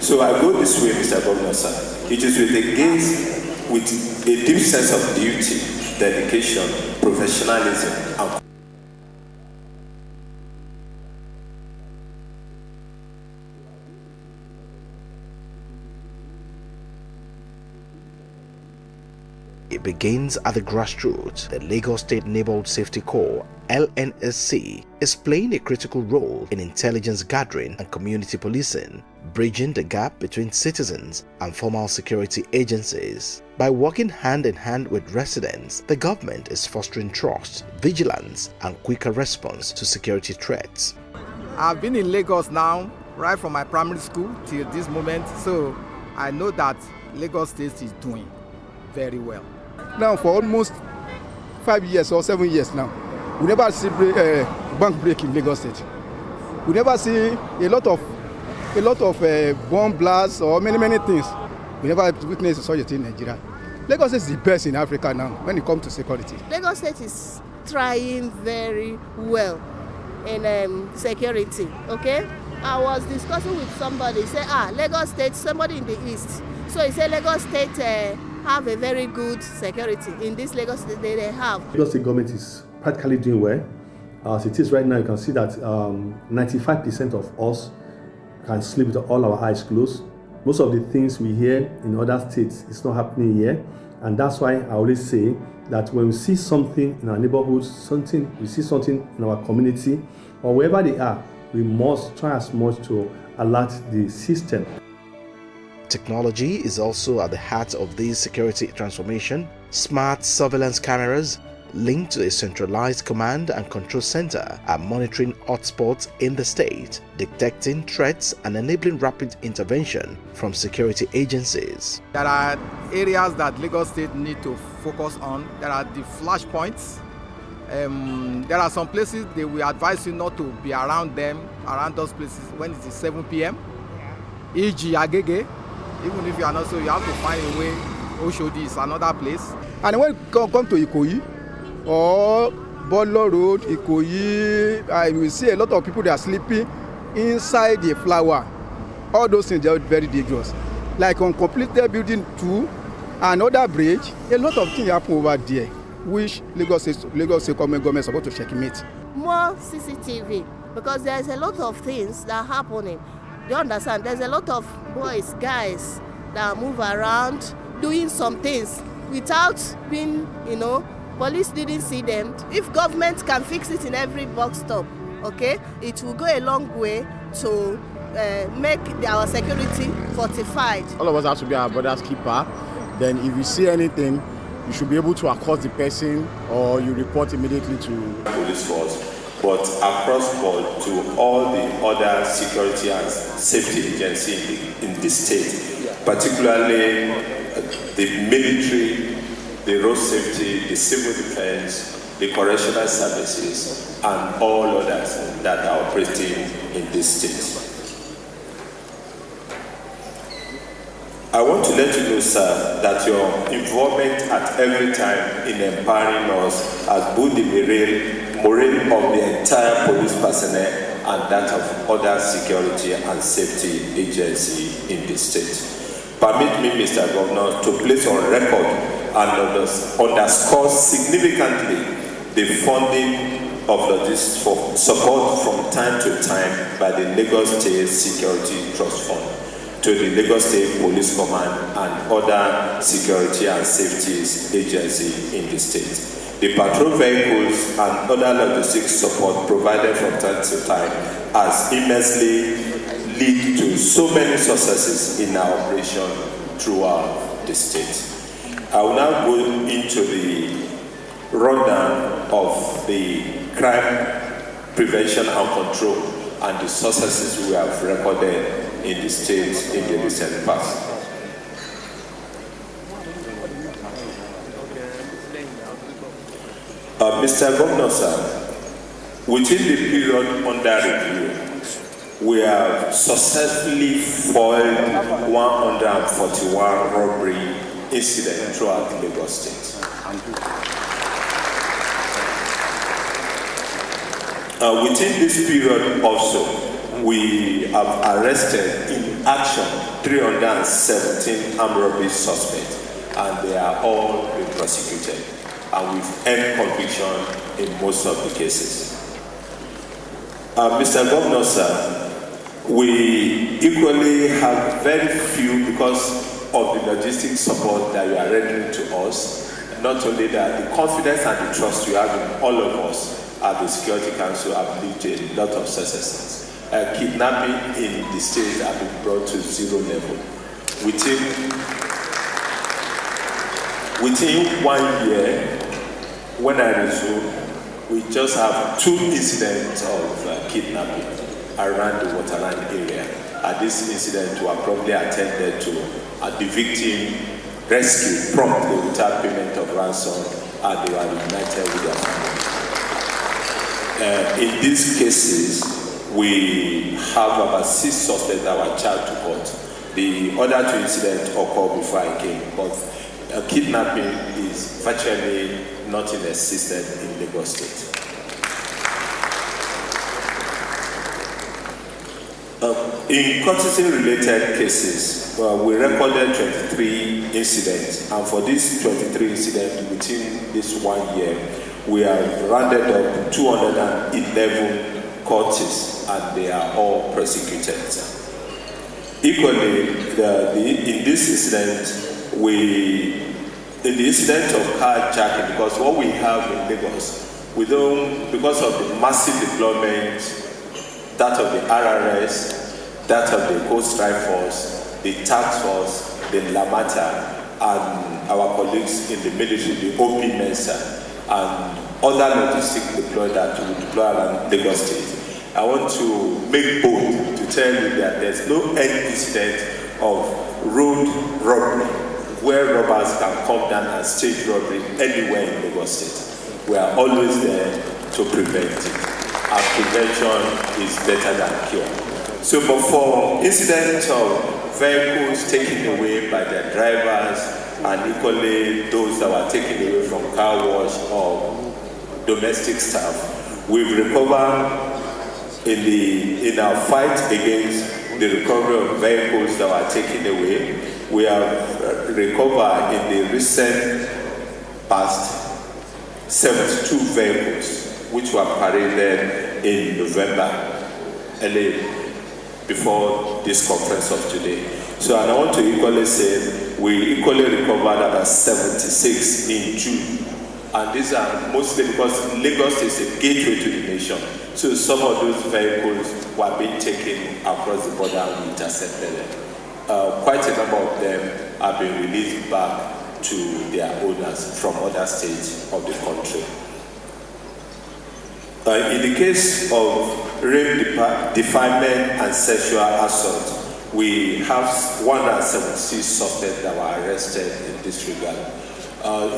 So I go this way, Mr. Governor, sir. It is with a gaze, with a deep sense of duty, dedication, professionalism, and It begins at the grassroots. The Lagos State Neighborhood Safety Corps, LNSC, is playing a critical role in intelligence gathering and community policing, bridging the gap between citizens and formal security agencies. By working hand in hand with residents, the government is fostering trust, vigilance, and quicker response to security threats. I've been in Lagos now, right from my primary school till this moment, so I know that Lagos State is doing very well. Now for almost 5 years or 7 years now, we never see bank break in Lagos State. We never see a lot of bomb blasts or many things. We never witnessed such a thing in Nigeria. Lagos State is the best in Africa now when it comes to security. Lagos State is trying very well in security, okay? I was discussing with somebody, he said, Lagos State, somebody in the east. So he said Lagos State have a very good security. In this Lagos State, they have. Lagos State government is practically doing well. As it is right now, you can see that 95% of us can sleep with all our eyes closed. Most of the things we hear in other states is not happening here. And that's why I always say that when we see something in our neighborhood, we see something in our community, or wherever they are, we must try as much to alert the system. Technology is also at the heart of this security transformation. Smart surveillance cameras linked to a centralized command and control center are monitoring hotspots in the state, detecting threats and enabling rapid intervention from security agencies. There are areas that Lagos State need to focus on. There are the flashpoints. There are some places they will advise you not to be around those places when it is 7 p.m. E.g. Agege. Even if you are not so, you have to find a way. Oshodi is another place. And when you come to Ikoyi or Bolo Road, Ikoyi, I will see a lot of people that are sleeping inside the flower. All those things are very dangerous. Like on completed building 2, another bridge, a lot of things happen over there, which Lagos State government is supposed to checkmate. More CCTV, because there's a lot of things that are happening. Do you understand? There's a lot of boys, guys that move around doing some things without being, police didn't see them. If government can fix it in every bus stop, okay, it will go a long way to make our security fortified. All of us have to be our brother's keeper. Then if you see anything, you should be able to accost the person or you report immediately to police force, but across board to all the other security and safety agencies in the state, particularly the military, the road safety, the civil defense, the correctional services, and all others that are operating in this state. I want to let you know, sir, that your involvement at every time in empowering us has boosted the morale of the entire police personnel and that of other security and safety agencies in the state. Permit me, Mr. Governor, to place on record and underscore significantly the funding of logistics for support from time to time by the Lagos State Security Trust Fund to the Lagos State Police Command and other security and safety agencies in the state. The patrol vehicles and other logistics support provided from time to time has immensely led to so many successes in our operation throughout the state. I will now go into the rundown of the crime prevention and control and the successes we have recorded in the state in the recent past. Mr. Governor, sir, within the period under review, we have successfully foiled 141 robbery incidents throughout Lagos State. Within this period also, we have arrested in action 317 armed robbery suspects, and they are all being prosecuted, and we've earned conviction in most of the cases. Mr. Governor, sir, we equally have very few, because of the logistic support that you are rendering to us. Not only that, the confidence and the trust you have in all of us at the Security Council have led to a lot of successes. Kidnapping in the state have been brought to zero level. Within 1 year, when I resumed, we just have 2 incidents of kidnapping around the Waterline area. And this incident were probably attended to the victim rescued promptly without payment of ransom, and they were reunited with their family. In these cases, we have about 6 suspects that were charged to court. The other 2 incidents occurred before I came, but kidnapping is virtually not in existence in Lagos State. In courtesy-related cases, we recorded 23 incidents, and for these 23 incidents within this 1 year, we have rounded up 211 courts, and they are all prosecuted. Equally, in this incident, we in the incident of carjacking, because what we have in Lagos, we don't, because of the massive deployment, that of the RRS, that of the Coast Strike Force, the Task Force, the Lamata, and our colleagues in the military, the OP Mensa, and other logistics deployed that we deploy around Lagos State. I want to make bold to tell you that there's no any incident of road robbery where robbers can come down and stage robbery anywhere in Lagos State. We are always there to prevent it. And prevention is better than cure. So, but for incidents of vehicles taken away by their drivers, and equally those that were taken away from car wash or domestic staff, we've recovered in our fight against the recovery of vehicles that were taken away. We have recovered in the recent past 72 vehicles which were paraded in November, early before this conference of today. So, and I want to equally say we equally recovered about 76 in June. And these are mostly because Lagos is a gateway to the nation. So some of those vehicles were being taken across the border and we intercepted them. Quite a number of them have been released back to their owners from other states of the country. In the case of rape, defilement, and sexual assault, we have 176 suspects that were arrested in this regard.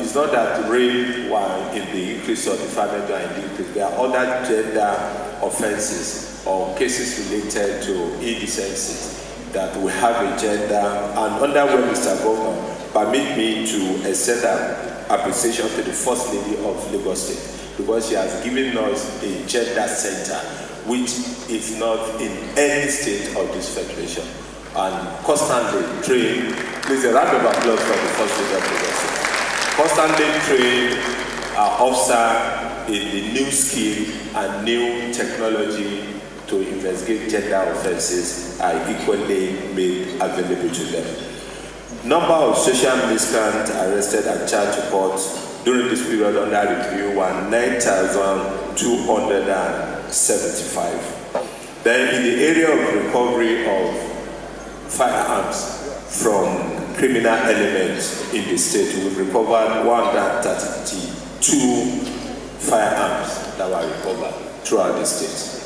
It's not that rape were in the increase or defilement were in the increase. There are other gender offenses or cases related to indecency that we have a gender, and under where Mr. Governor, permit me to extend an appreciation to the First Lady of Lagos State, because she has given us a gender center which is not in any state of this federation, and constantly trained. Please, a round of applause for the First Lady of Lagos State. Constantly trained officer in the new skill and new technology to investigate gender offenses are equally made available to them. Number of social miscreants arrested and charged to court during this period under review were 9,275. Then in the area of recovery of firearms from criminal elements in the state, we've recovered 132 firearms that were recovered throughout the state.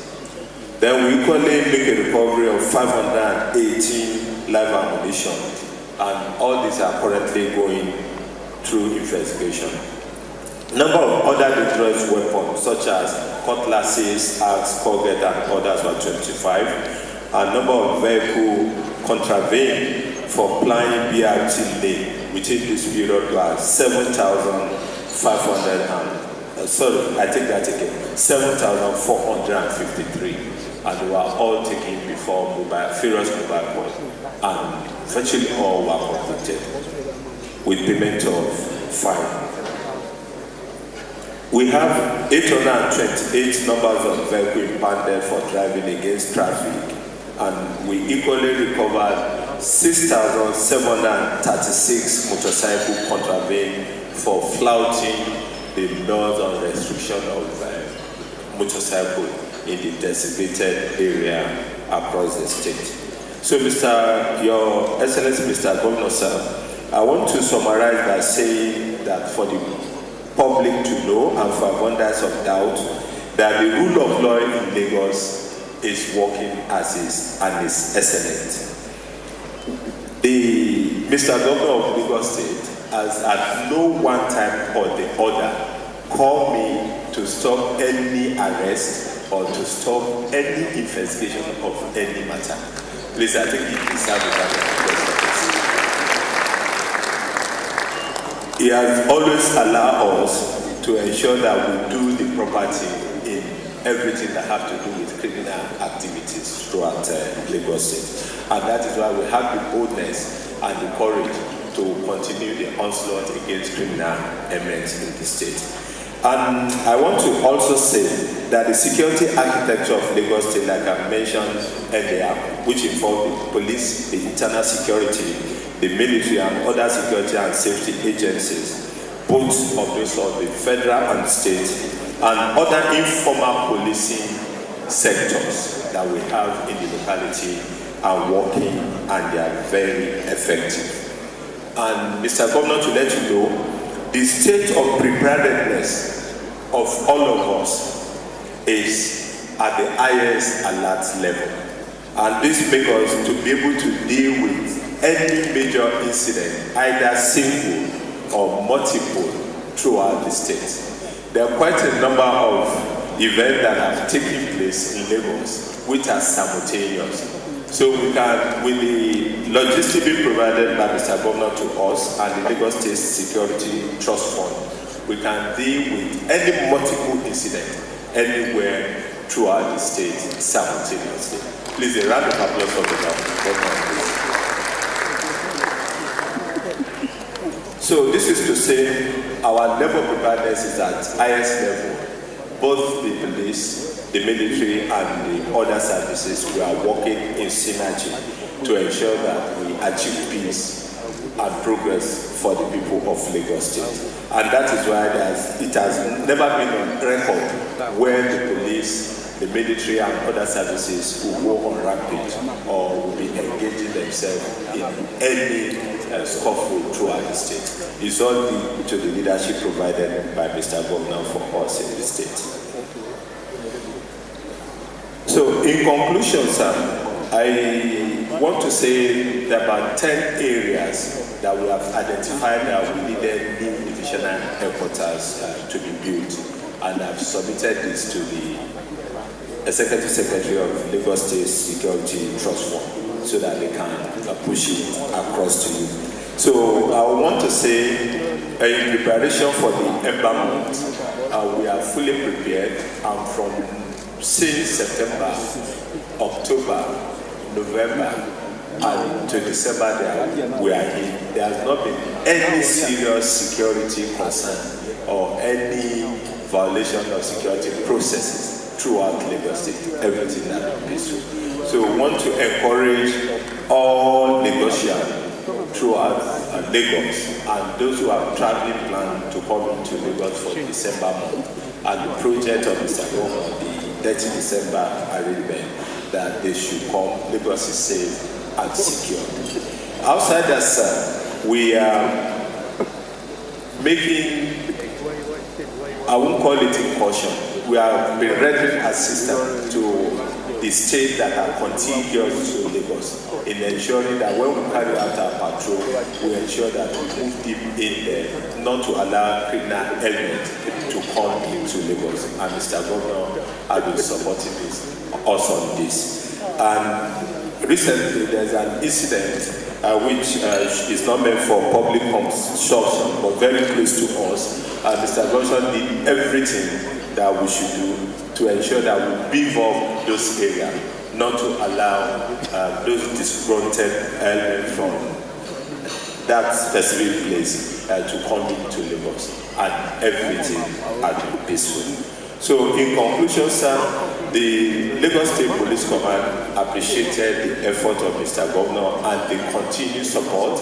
Then we equally make a recovery of 518 live ammunition, and all these are currently going through investigation. Number of other dangerous weapons such as cutlasses, axe, corget, and others were 25. And number of vehicle contravened for applying BRT lane within this period was 7,453, and they were all taken before various mobile points, and virtually all were completed with payment of fine. We have 828 numbers of vehicles impounded for driving against traffic, and we equally recovered 6,736 motorcycle contravened for flouting the laws on restriction of motorcycle in the designated area across the state. So, Your Excellency, Mr. Governor, sir, I want to summarize by saying that for the public to know and for abundance of doubt, that the rule of law in Lagos is working as is and is excellent. Mr. Governor of Lagos State has at no one time or the other called me to stop any arrest or to stop any investigation of any matter. Please, I think he deserves that. He has always allowed us to ensure that we do the proper thing in everything that has to do with criminal activities throughout Lagos State. And that is why we have the boldness and the courage to continue the onslaught against criminal elements in the state. And I want to also say that the security architecture of Lagos State, like I mentioned earlier, which involves the police, the internal security, the military, and other security and safety agencies, both of those of the federal and state, and other informal policing sectors that we have in the locality are working, and they are very effective. And Mr. Governor, to let you know, the state of preparedness of all of us is at the highest alert level. And this makes us to be able to deal with any major incident, either single or multiple, throughout the state. There are quite a number of events that have taken place in Lagos, which are simultaneous. So we can, with the logistics being provided by Mr. Governor to us and the Lagos State Security Trust Fund, we can deal with any multiple incident anywhere throughout the state simultaneously. Please, a round of applause for the governor. So this is to say our level of preparedness is at highest level. Both the police, the military, and the other services, we are working in synergy to ensure that we achieve peace and progress for the people of Lagos State. And that is why it has never been on record where the police, the military, and other services will go on rampage or will be engaging themselves in any scuffle throughout the state. It's all due to the leadership provided by Mr. Governor for us in the state. So, in conclusion, sir, I want to say there are about 10 areas that we have identified that we needed new divisional headquarters to be built, and I've submitted this to the Executive Secretary of Lagos State Security Trust Fund so that they can push it across to you. So I want to say, in preparation for the embalmment, we are fully prepared, and from since September, October, November, and to December, we are in. There has not been any serious security concern or any violation of security processes throughout Lagos State. Everything has been peaceful. So we want to encourage all Lagosians throughout Lagos and those who have traveling plan to come into Lagos for December month, and the project of Mr. Governor, the 30 December arrangement, that they should come. Lagos is safe and secure. Outside that, sir, we are making, I won't call it incursion, we have been rendering assistance to the states that are contiguous to Lagos in ensuring that when we carry out our patrol, we ensure that we move deep in there, not to allow criminal elements to come into Lagos. And Mr. Governor has been supporting us on this. And recently, there's an incident which is not meant for public consumption, but very close to us. And Mr. Governor did everything that we should do to ensure that we beef up those areas, not to allow those disgruntled elements from that specific place to come into Lagos, and everything has been peaceful. So in conclusion, sir, the Lagos State Police Command appreciated the effort of Mr. Governor and the continued support,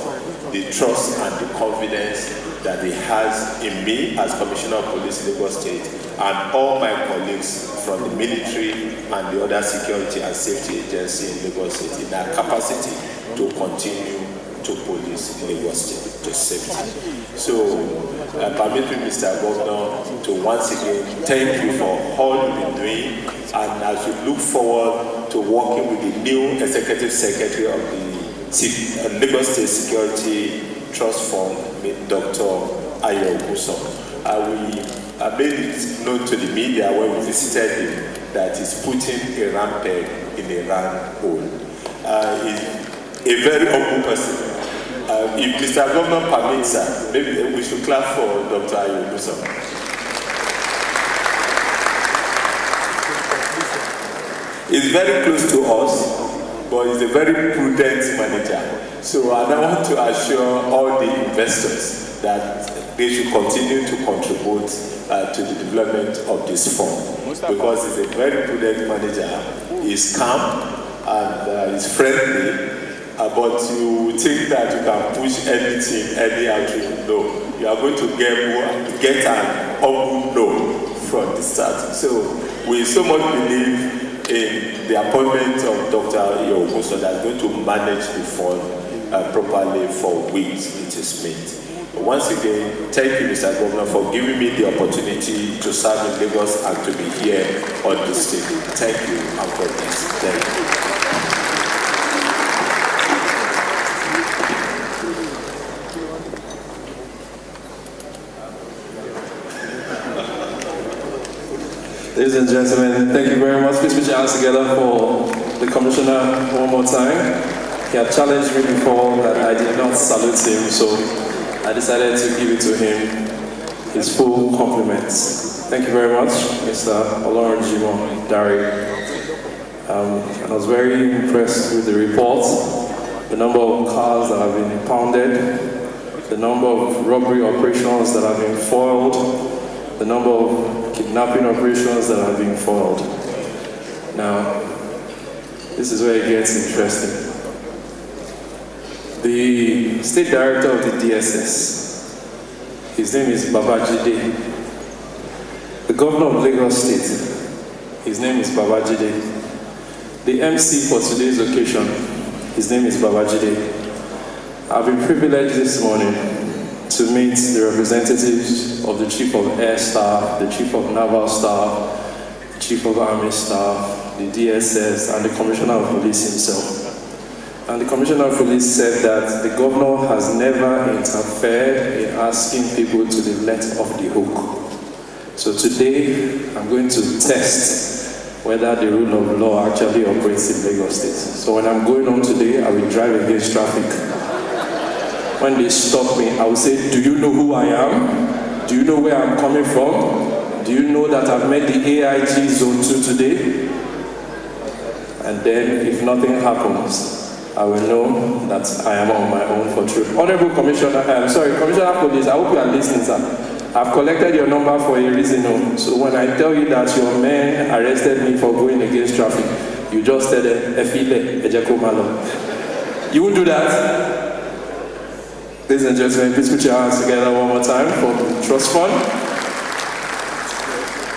the trust and the confidence that he has in me as Commissioner of Police in Lagos State, and all my colleagues from the military and the other security and safety agency in Lagos State in our capacity to continue to police Lagos State to safety. So, permit me, Mr. Governor, to once again thank you for all you've been doing, and as we look forward to working with the new Executive Secretary of the Lagos State Security Trust Fund, Dr. Ayo Ogunson. I made it known to the media when we visited him that he's putting a round peg in a round hole. He's a very humble person. If Mr. Governor permits, maybe we should clap for Dr. Ayo Ogunson. He's very close to us, but he's a very prudent manager. So I want to assure all the investors that they should continue to contribute to the development of this fund, because he's a very prudent manager. He's calm and he's friendly, but you think that you can push anything anyhow to him. No, you are going to get an humble no from the start. So we so much believe in the appointment of Dr. Ogunso that's going to manage the fund properly for which it is meant. Once again, thank you, Mr. Governor, for giving me the opportunity to serve in Lagos and to be here on the stage. Thank you, and God bless. Thank you. Ladies and gentlemen, thank you very much. Please put your hands together for the Commissioner one more time. He had challenged me before that I did not salute him, so I decided to give it to him his full compliments. Thank you very much, Mr. Oloronjimo Dari. I was very impressed with the report, the number of cars that have been impounded, the number of robbery operations that have been foiled, the number of kidnapping operations that have been foiled. Now, this is where it gets interesting. The State Director of the DSS, his name is Babajide. The Governor of Lagos State, his name is Babajide. The MC for today's occasion, his name is Babajide. I've been privileged this morning to meet the representatives of the Chief of Air Staff, the Chief of Naval Staff, the Chief of Army Staff, the DSS, and the Commissioner of Police himself. And the Commissioner of Police said that the Governor has never interfered in asking people to be let off the hook. So today, I'm going to test whether the rule of law actually operates in Lagos State. So when I'm going home today, I will drive against traffic. When they stop me, I will say, do you know who I am? Do you know where I'm coming from? Do you know that I've met the AIG Zone 2 today? And then, if nothing happens, I will know that I am on my own for true. Honorable Commissioner, Commissioner of Police, I hope you are listening, sir. I've collected your number for a reason. So when I tell you that your men arrested me for going against traffic, you just said, Efile, Ejeko Malo. You won't do that? Ladies and gentlemen, please put your hands together one more time for the Trust Fund.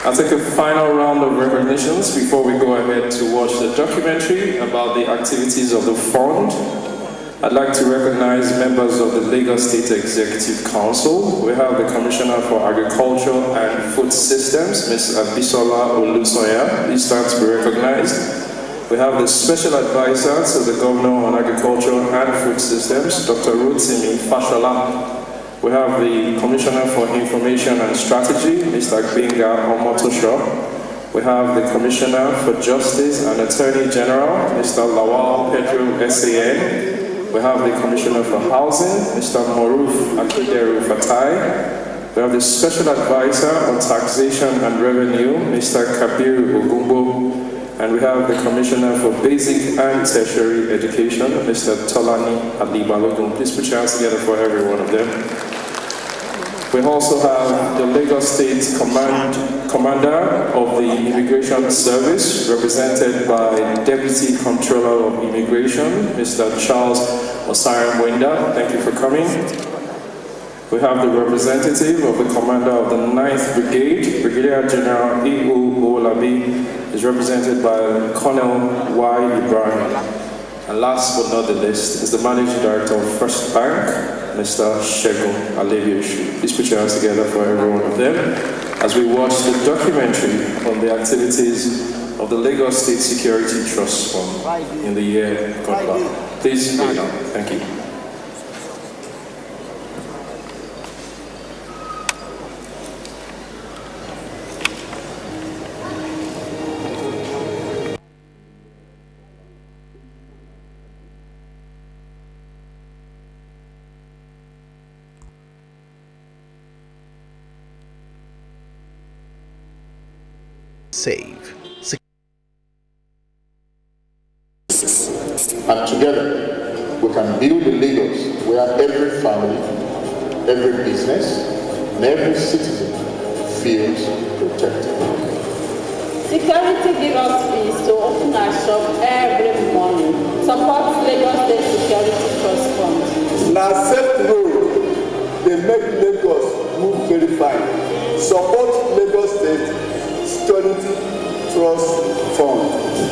I'll take a final round of recognitions before we go ahead to watch the documentary about the activities of the fund. I'd like to recognize members of the Lagos State Executive Council. We have the Commissioner for Agriculture and Food Systems, Ms. Abisola Olusoya. Please stand to be recognized. We have the Special Advisor to the Governor on Agriculture and Food Systems, Dr. Rotimi Fashola. We have the Commissioner for Information and Strategy, Mr. Gbenga Omotosho. We have the Commissioner for Justice and Attorney General, Mr. Lawal Pedro SAN. We have the Commissioner for Housing, Mr. Moruf Akideru Fatai. We have the Special Advisor on Taxation and Revenue, Mr. Kabiru Ogumbo. And we have the Commissioner for Basic and Tertiary Education, Mr. Tolani Adibalogun. Please put your hands together for every one of them. We also have the Lagos State Commander of the Immigration Service, represented by Deputy Controller of Immigration, Mr. Charles Osara Mwenda. Thank you for coming. We have the representative of the Commander of the 9th Brigade, Brigadier General E.O. Olabi, is represented by Colonel Y. Ibrahim. And last but not the least is the Managing Director of First Bank, Mr. Shegun Alevioshu. Please put your hands together for every one of them as we watch the documentary on the activities of the Lagos State Security Trust Fund in the year gone by. Please lay down. Thank you. Save. And together, we can build a Lagos where every family, every business, and every citizen feels protected. Security gives us peace to open our shop every morning. Support Lagos State Security Trust Fund. Na safe road dey make Lagos move very fine. Support Lagos State Security Trust Fund.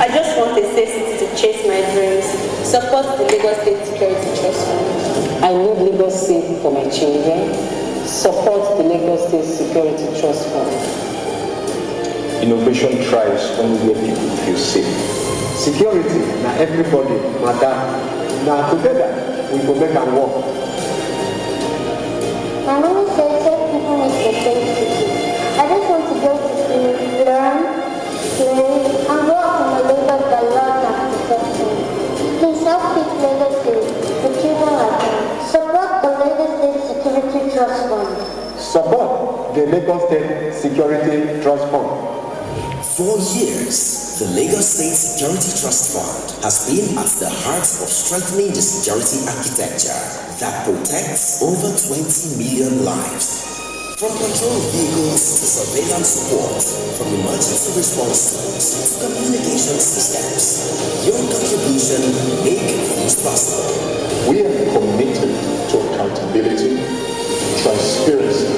I just want a safe city to chase my dreams. Support the Lagos State Security Trust Fund. I need Lagos State for my children. Support the Lagos State Security Trust Fund. Innovation thrives only where people feel safe. Security, na everybody matter. Now together we go make am work. I know say people make the same city. I just want to go to school, learn, play, and grow up in a Lagos that loves and protects me. Please help teach Lagos State to children like me. Support the Lagos State Security Trust Fund. Support the Lagos State Security Trust Fund. For years, the Lagos State Security Trust Fund has been at the heart of strengthening the security architecture that protects over 20 million lives. From patrol vehicles to surveillance support, from emergency response tools to communication systems, your contribution makes this possible. We are committed to accountability, transparency,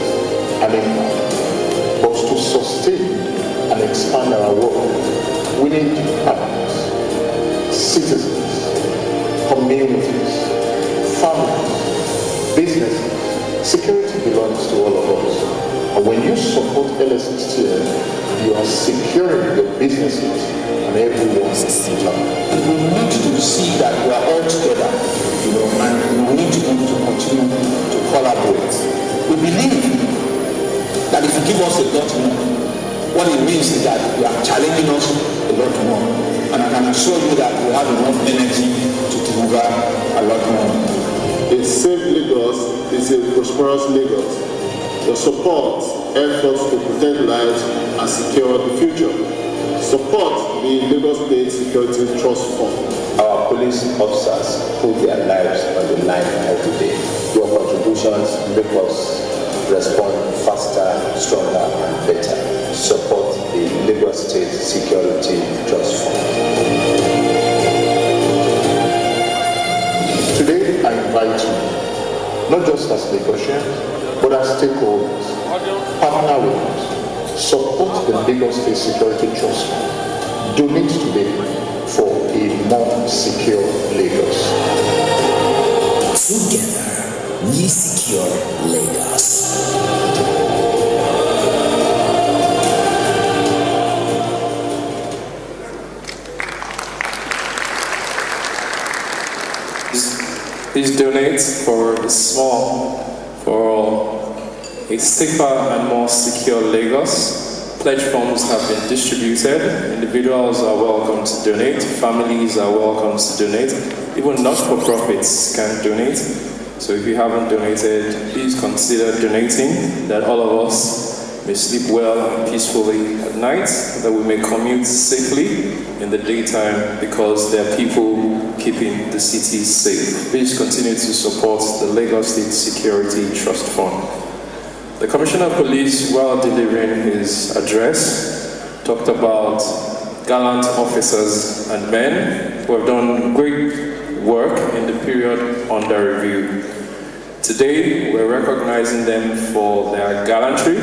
and impact. But to sustain and expand our work, we need partners, citizens, communities, families, businesses. Security belongs to all of us. And when you support LSSTN, you are securing your businesses and everyone's job. We need to see that we are all together, and we need to continue to collaborate. We believe that if you give us a lot more, what it means is that you are challenging us a lot more. And I can assure you that we have enough energy to deliver a lot more. A safe Lagos is a prosperous Lagos. Your support efforts to protect lives and secure the future. Support the Lagos State Security Trust Fund. Our police officers put their lives on the line every day. Your contributions make us respond faster, stronger, and better. Support the Lagos State Security Trust Fund. Today, I invite you, not just as Lagosians, but as stakeholders, partner with us, support the Lagos State Security Trust Fund. Donate today for a more secure Lagos. Together, we secure Lagos. Please donate for a safer and more secure Lagos. Pledge forms have been distributed. Individuals are welcome to donate. Families are welcome to donate. Even not-for-profits can donate. So if you haven't donated, please consider donating, that all of us may sleep well and peacefully at night, that we may commute safely in the daytime, because there are people keeping the city safe. Please continue to support the Lagos State Security Trust Fund. The Commissioner of Police, while delivering his address, talked about gallant officers and men who have done great work in the period under review. Today, we're recognizing them for their gallantry.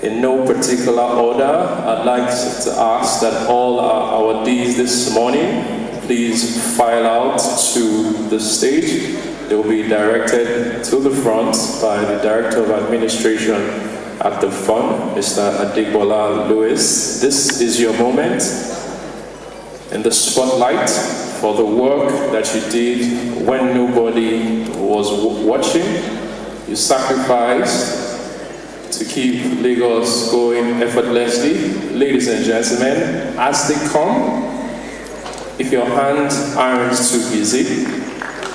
In no particular order, I'd like to ask that all our awardees this morning please file out to the stage. They will be directed to the front by the Director of Administration at the fund, Mr. Adegbola Lewis. This is your moment in the spotlight for the work that you did when nobody was watching. You sacrificed to keep Lagos going effortlessly. Ladies and gentlemen, as they come, if your hands aren't too busy,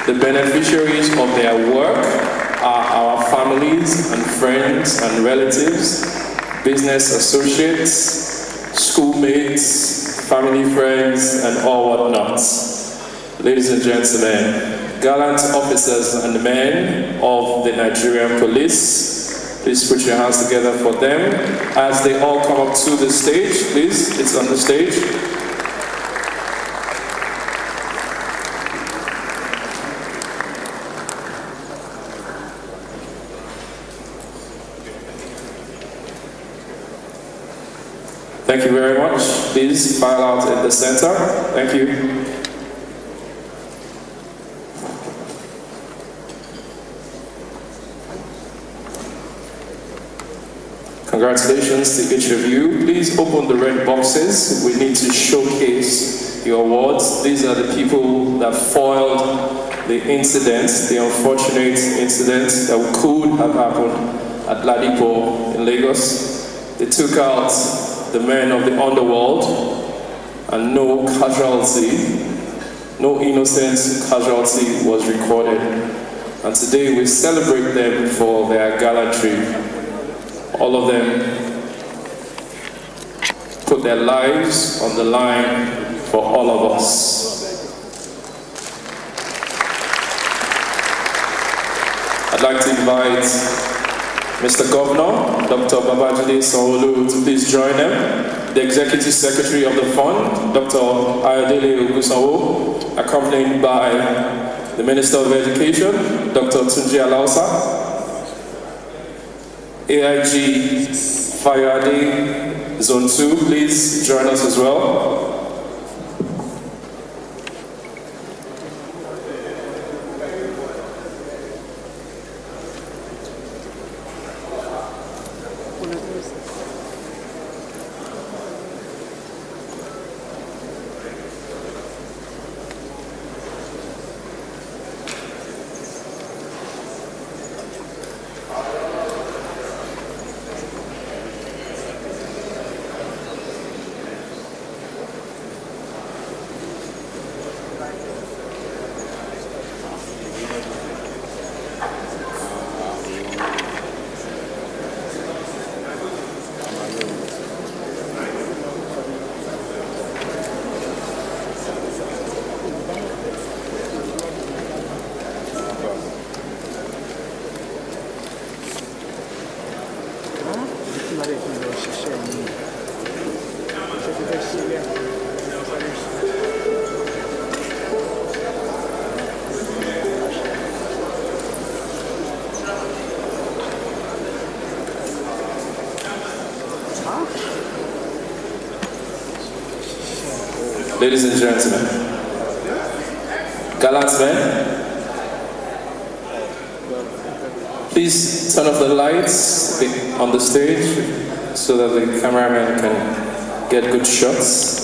the beneficiaries of their work are our families and friends and relatives, business associates, schoolmates, family friends, and all whatnot. Ladies and gentlemen, gallant officers and men of the Nigerian police, Please put your hands together for them as they all come up to the stage. Please, it's on the stage. Thank you very much. Please file out in the center. Thank you. Congratulations to each of you. Please open the red boxes. We need to showcase your awards. These are the people that foiled the incident, the unfortunate incident that could have happened at Ladipo in Lagos. They took out the men of the underworld and no casualty, no innocent casualty was recorded. And today we celebrate them for their gallantry. All of them put their lives on the line for all of us. I'd like to invite Mr. Governor, Dr. Babajide Sanwo-Olu, to please join them. The Executive Secretary of the Fund, Dr. Ayodele Ogunsanwo, accompanied by the Minister of Education, Dr. Tunji Alausa, AIG Fayade Zone 2, please join us as well. Ladies and gentlemen, gallant men, please turn off the lights on the stage so that the cameraman can get good shots.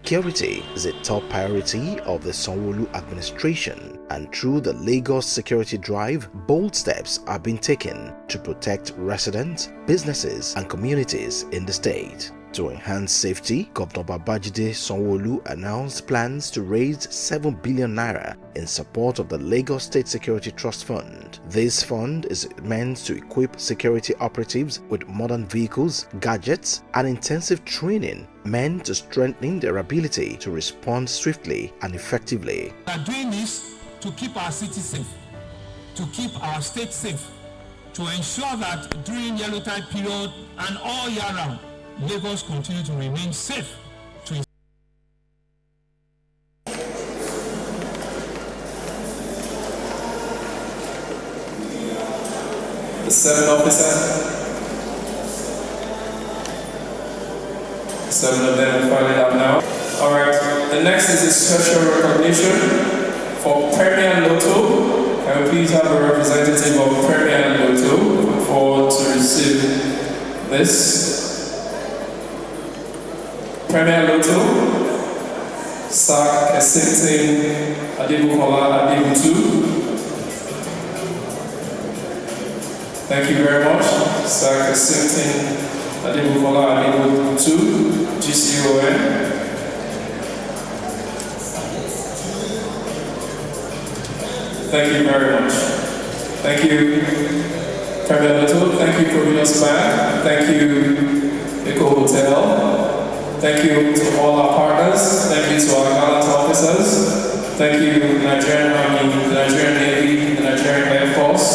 Security is a top priority of the Sanwo-Olu administration, and through the Lagos Security Drive, bold steps are being taken to protect residents, businesses and communities in the state. To enhance safety, Governor Babajide Sanwo-Olu announced plans to raise 7 billion naira in support of the Lagos State Security Trust Fund. This fund is meant to equip security operatives with modern vehicles, gadgets, and intensive training meant to strengthen their ability to respond swiftly and effectively. We are doing this to keep our city safe, to keep our state safe, to ensure that during yellow tide period and all year round, Lagos continue to remain safe. The 7 officers. 7 of them will find it out now. Alright, the next is a special recognition for Premier Lotto. Can we please have a representative of Premier Lotto? Look forward to receive this. Premier Lotto, Sir Kessington Adebukola Adebutu. Thank you very much, Sir Kessington Adebukola Adebutu, GCON. Thank you very much. Thank you, Carmen Little. Thank you, Providence Bank. Thank you, Eco Hotel. Thank you to all our partners. Thank you to our gallant officers. Thank you, the Nigerian Army, the Nigerian Navy, the Nigerian Air Force,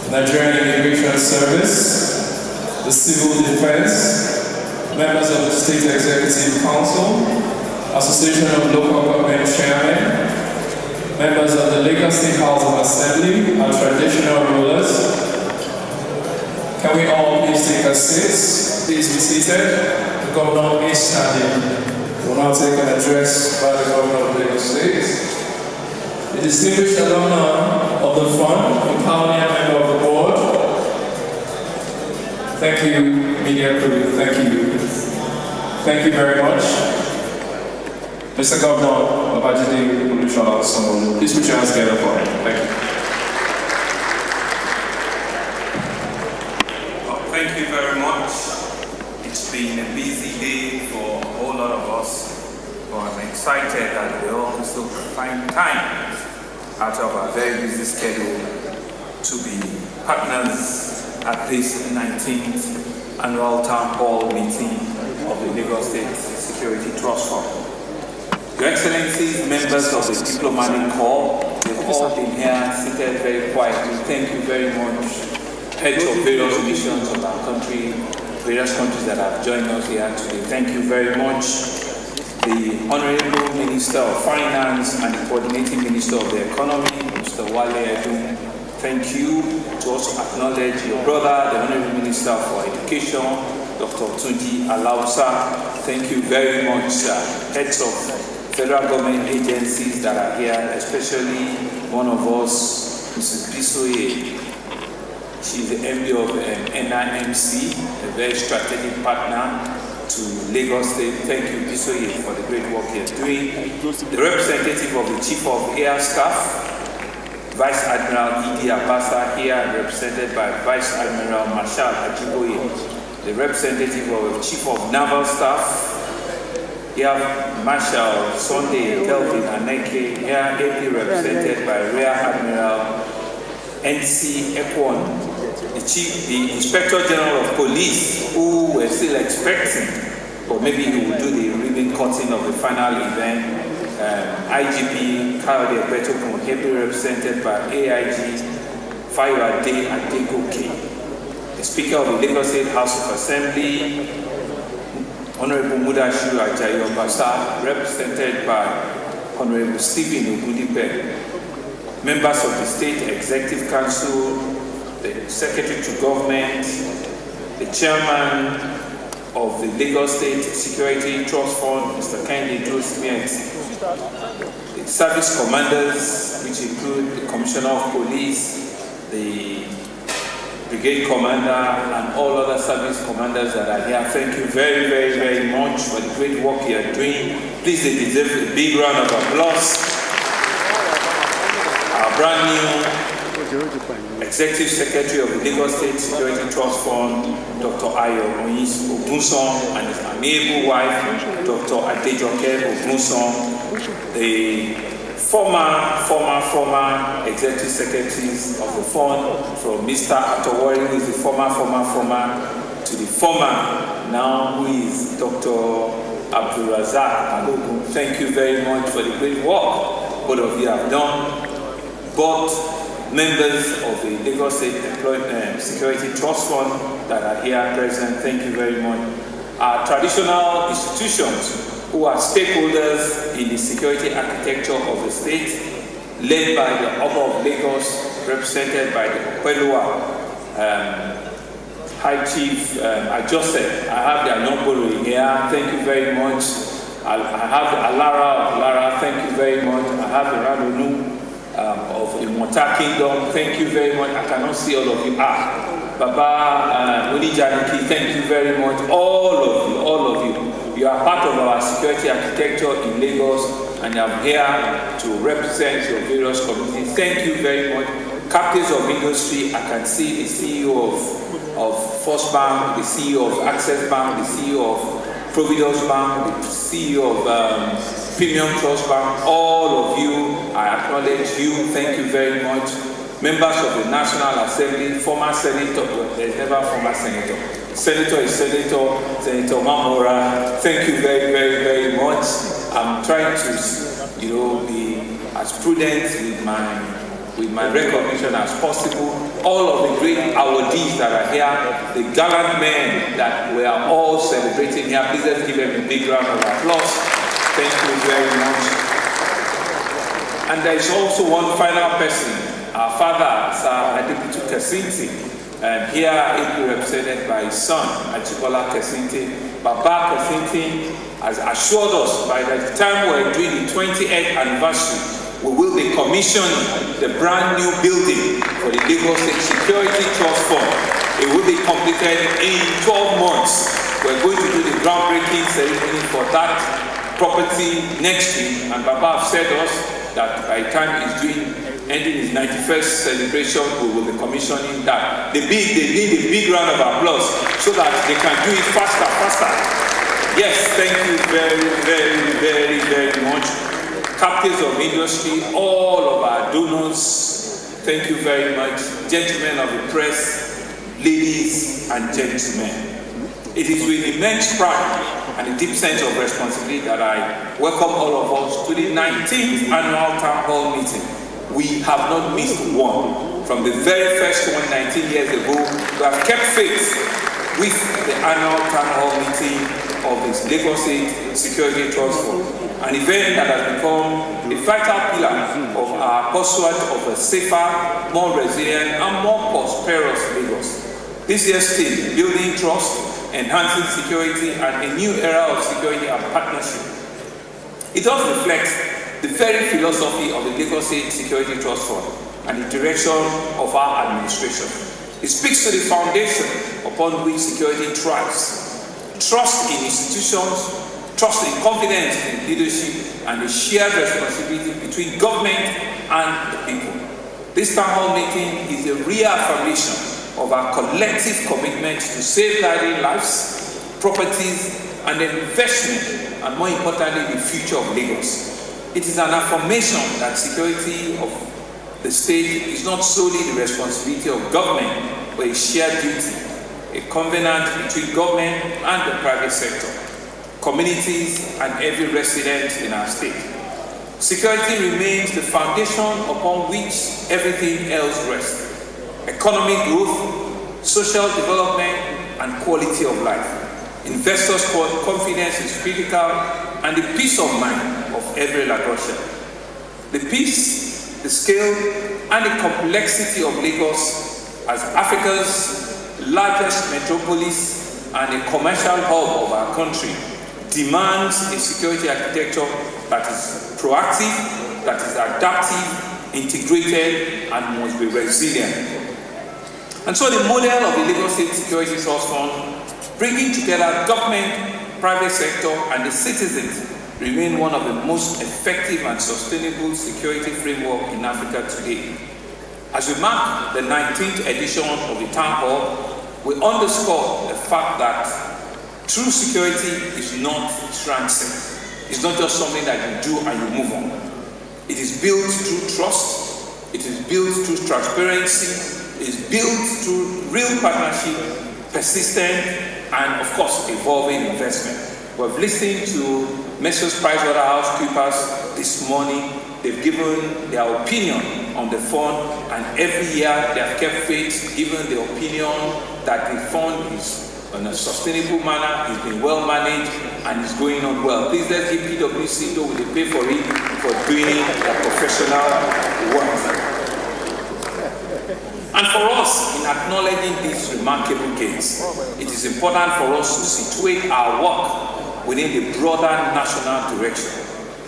the Nigerian Immigration Service, the Civil Defense, members of the State Executive Council, Association of Local Government Chairmen, members of the Lagos State House of Assembly, our traditional rulers. Can we all please take a seat? Please be seated. The governor is standing. We will now take an address by the governor of Lagos State. The distinguished alumni of the fund, the pioneer member of the board. Thank you, media crew. Thank you. Thank you very much. Mr. Governor Babajide Olusola Sanwo-Olu, please put your hands together for him. Thank you. Thank you very much. It's been a busy day for a whole lot of us, but I'm excited that we all still find time out of our very busy schedule to be partners at this 19th annual town hall meeting of the Lagos State Security Trust Fund. Your Excellencies, members of the diplomatic corps, they've all been here seated very quietly. Thank you very much. Heads of various missions of our country, various countries that have joined us here today. Thank you very much. The Honorable Minister of Finance and the Coordinating Minister of the Economy, Mr. Wale Edun. Thank you to also acknowledge your brother, the Honorable Minister for Education, Dr. Tunji Alausa. Thank you very much, heads of federal government agencies that are here, especially one of us, Mrs. Bisoye. She's the MD of NIMC, a very strategic partner to Lagos State. Thank you, Bisoye, for the great work you're doing. The representative of the Chief of Air Staff, Vice Admiral Idi Abasa, here represented by Vice Admiral Marshal Ajiboye. The representative of the Chief of Naval Staff, here Marshal Sunday Kelvin Aneke, here ably represented by Rear Admiral NC Ekwon, the Inspector General of Police, who we're still expecting, or maybe he will do the ribbon cutting of the final event. IGP Kayode Egbetokun, ably represented by AIG Fayode Adegoke. The Speaker of the Lagos State House of Assembly, Honorable Mudashiru Ajayi Obasa, represented by Honorable Stephen Ogundipe, members of the State Executive Council, the Secretary to Government, the Chairman of the Lagos State Security Trust Fund, Mr. Kehinde Joe-Smith, the service commanders, which include the Commissioner of Police, the Brigade Commander, and all other service commanders that are here. Thank you very, very, very much for the great work you are doing. Please, they deserve a big round of applause. Our brand new Executive Secretary of the Lagos State Security Trust Fund, Dr. Ayo Oyis Ogunson, and his amiable wife, Dr. Adejoke Ogunson, the former Executive Secretaries of the Fund, from Mr. Atowori, who is the former, to the former, now who is Dr. Abdulrazak Alogun. Thank you very much for the great work both of you have done. Both members of the Lagos State Security Trust Fund that are here present, thank you very much. Our traditional institutions who are stakeholders in the security architecture of the state, led by the Oba of Lagos, represented by the Opelua High Chief Ajose. I have the Anyomboro here, thank you very much. I have the Alara of Lara, thank you very much. I have the Radonu of the Mota Kingdom, thank you very much. I cannot see all of you. Baba Onijaniki, thank you very much. All of you. You are part of our security architecture in Lagos, and I'm here to represent your various communities. Thank you very much. Captains of industry, I can see the CEO of First Bank, the CEO of Access Bank, the CEO of Providence Bank, the CEO of Premium Trust Bank. All of you, I acknowledge you. Thank you very much. members of the National Assembly, former senator, well, there's never a former senator. Senator is Senator, Senator Mamora. Thank you very, very, very much. I'm trying to, be as prudent with my recognition as possible. All of the great awardees that are here, the gallant men that we are all celebrating here, please let's give them a big round of applause. Thank you very much. And there is also one final person, our father, Sir Adebutu Kesinti, and here ably represented by his son, Ajibola Kesinti. Baba Kesinti has assured us by the time we're doing the 28th anniversary, we will be commissioning the brand new building for the Lagos State Security Trust Fund. It will be completed in 12 months. We're going to do the groundbreaking ceremony for that property next week, and Baba has said us that by the time he's ending his 91st celebration, we will be commissioning that. They need a big round of applause so that they can do it faster. Yes, thank you very, very, very, very much. Captains of industry, all of our donors, thank you very much. Gentlemen of the press, ladies and gentlemen. It is with immense pride and a deep sense of responsibility that I welcome all of us to the 19th annual town hall meeting. We have not missed one. From the very first one 19 years ago, we have kept faith with the annual town hall meeting of the Lagos State Security Trust Fund, an event that has become a vital pillar of our pursuit of a safer, more resilient, and more prosperous Lagos. This year's theme, building trust, enhancing security, and a new era of security and partnership. It does reflect the very philosophy of the Lagos State Security Trust Fund and the direction of our administration. It speaks to the foundation upon which security thrives. Trust in institutions, trust in confidence in leadership, and the shared responsibility between government and the people. This town hall meeting is a reaffirmation of our collective commitment to safeguarding lives, properties, and investment, and more importantly, the future of Lagos. It is an affirmation that security of the state is not solely the responsibility of government, but a shared duty, a covenant between government and the private sector, communities, and every resident in our state. Security remains the foundation upon which everything else rests. Economic growth, social development, and quality of life. Investors' confidence is critical, and the peace of mind of every Lagosian. The peace, the scale, and the complexity of Lagos as Africa's largest metropolis and a commercial hub of our country demands a security architecture that is proactive, that is adaptive, integrated, and must be resilient. And so the model of the Lagos State Security Trust Fund, bringing together government, private sector, and the citizens, remain one of the most effective and sustainable security framework in Africa today. As we mark the 19th edition of the Town Hall, we underscore the fact that true security is not transient. It's not just something that you do and you move on. It is built through trust, it is built through transparency, is built through real partnership, persistent, and of course, evolving investment. We've listened to Messrs. PricewaterhouseCoopers this morning. They've given their opinion on the fund, and every year they have kept faith, given the opinion that the fund is in a sustainable manner, it's been well managed, and it's going on well. Please let's give PwC, though they pay for it, for doing their professional work. And for us, in acknowledging these remarkable gains, it is important for us to situate our work within the broader national direction.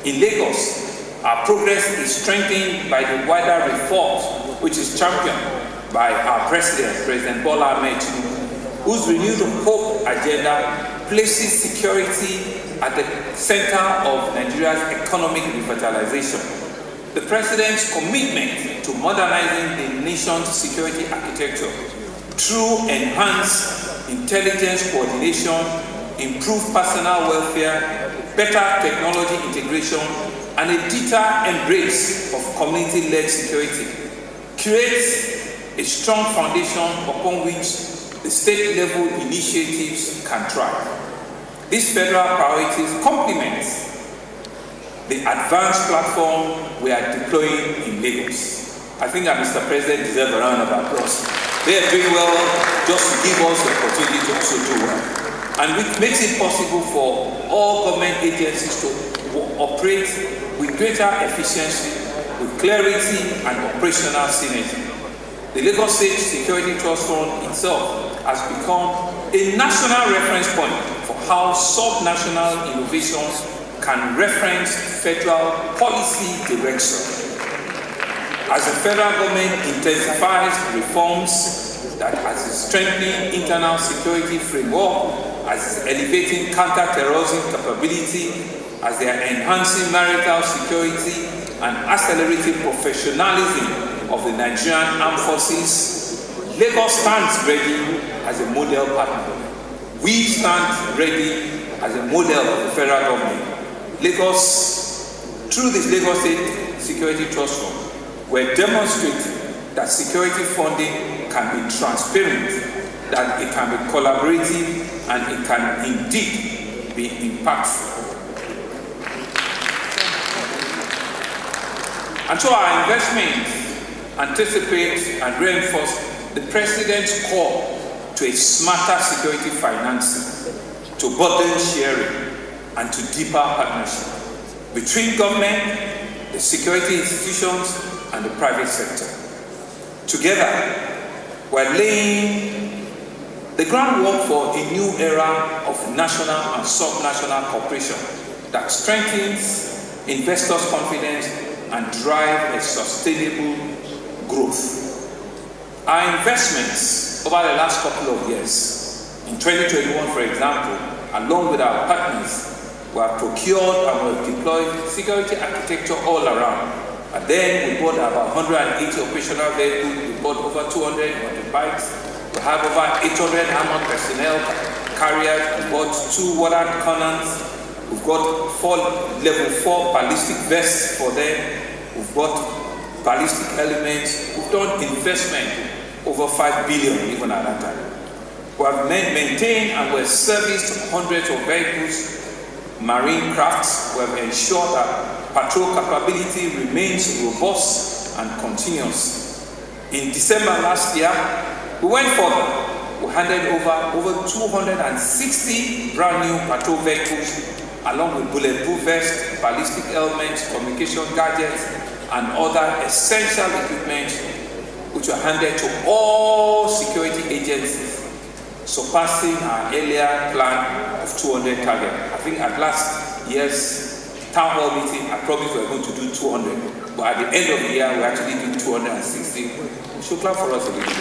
In Lagos, our progress is strengthened by the wider reforms which is championed by our President, President Bola Ahmed Tinubu, whose renewed hope agenda places security at the center of Nigeria's economic revitalization. The President's commitment to modernizing the nation's security architecture through enhanced intelligence coordination, improved personal welfare, better technology integration, and a deeper embrace of community-led security create a strong foundation upon which the state-level initiatives can thrive. These federal priorities complement the advanced platform we are deploying in Lagos. I think that Mr. President deserves a round of applause. They are doing well just to give us the opportunity to also do well. And it makes it possible for all government agencies to operate with greater efficiency, with clarity and operational synergy. The Lagos State Security Trust Fund itself has become a national reference point for how sub-national innovations can reference federal policy direction. As the federal government intensifies reforms that as it's strengthening internal security framework, as it's elevating counter-terrorism capability, as they are enhancing marital security and accelerating professionalism of the Nigerian Armed Forces, Lagos stands ready as a model partner. We stand ready as a model of the federal government. Lagos, through this Lagos State Security Trust Fund, we're demonstrating that security funding can be transparent, that it can be collaborative, and it can indeed be impactful. And so our investments anticipate and reinforce the President's call to a smarter security financing, to burden sharing, and to deeper partnership between government, the security institutions, and the private sector. Together, we're laying the groundwork for a new era of national and sub-national cooperation that strengthens investors' confidence and drives a sustainable growth. Our investments over the last couple of years, in 2021 for example, along with our partners, we have procured and we have deployed security architecture all around. And then we bought about 180 operational vehicles, we bought over 200 motorbikes, we have over 800 armored personnel carriers, we bought 2 water cannons, we've got 4 level 4 ballistic vests for them, we've got ballistic elements, we've done investment over 5 billion even at that time. We have maintained and we've serviced hundreds of vehicles, marine crafts. We have ensured that patrol capability remains robust and continuous. In December last year, we went further. We handed over 260 brand new patrol vehicles, along with bulletproof vests, ballistic helmets, communication gadgets, and other essential equipment, which were handed to all security agencies, surpassing our earlier plan of 200 target. I think at last year's town hall meeting, I promised we were going to do 200, but at the end of the year, we actually did 260. We should clap for us a little bit.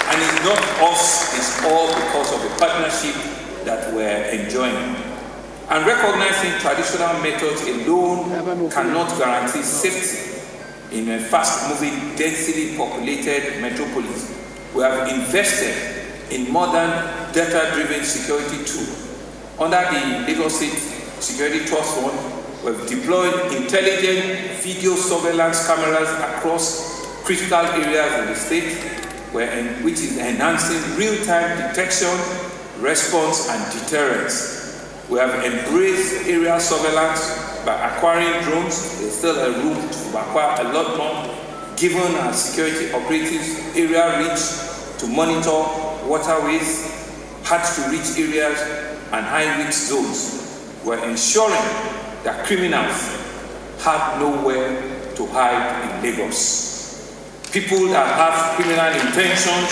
And it's not us, it's all because of the partnership that we're enjoying. And recognizing traditional methods alone cannot guarantee safety in a fast-moving, densely populated metropolis. We have invested in modern data-driven security tools. Under the Lagos State Security Trust Fund, we've deployed intelligent video surveillance cameras across critical areas in the state, which is enhancing real-time detection, response, and deterrence. We have embraced area surveillance by acquiring drones. There's still a room to acquire a lot more, given our security operatives area reach to monitor waterways, hard-to-reach areas, and high-risk zones. We're ensuring that criminals have nowhere to hide in Lagos. People that have criminal intentions,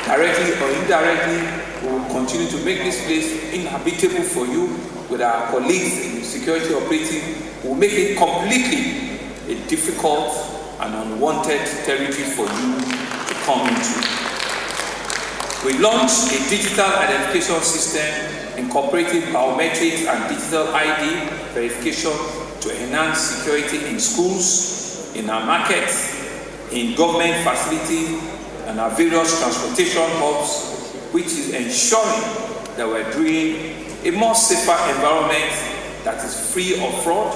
directly or indirectly, will continue to make this place inhabitable for you. With our colleagues in the security operative, will make it completely a difficult and unwanted territory for you to come into. We launched a digital identification system incorporating biometrics and digital ID verification to enhance security in schools, in our markets, in government facilities, and our various transportation hubs, which is ensuring that we're doing a more safer environment that is free of fraud,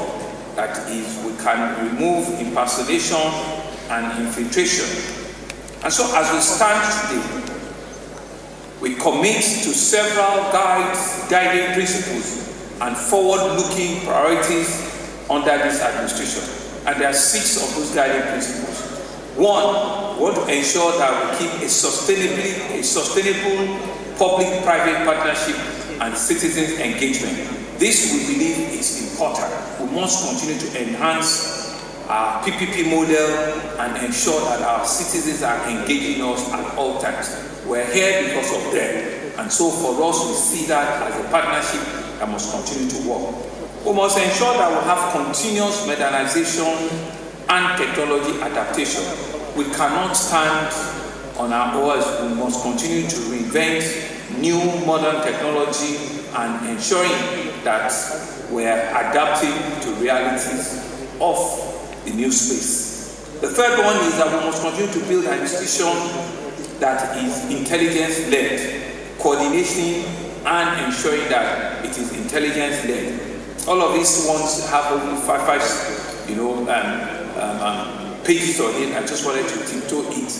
that is with can remove impersonation and infiltration. And so as we stand today, we commit to several guiding principles and forward-looking priorities under this administration. And there are 6 of those guiding principles. 1, we want to ensure that we keep a sustainable public-private partnership and citizens' engagement. This, we believe, is important. We must continue to enhance our PPP model and ensure that our citizens are engaging us at all times. We're here because of them. And so for us, we see that as a partnership that must continue to work. We must ensure that we have continuous modernization and technology adaptation. We cannot stand on our oars. We must continue to reinvent new modern technology and ensuring that we're adapting to realities of the new space. The third one is that we must continue to build an institution that is intelligence-led, coordinating and ensuring that it is intelligence-led. All of these ones have only five pages on it. I just wanted to tiptoe it.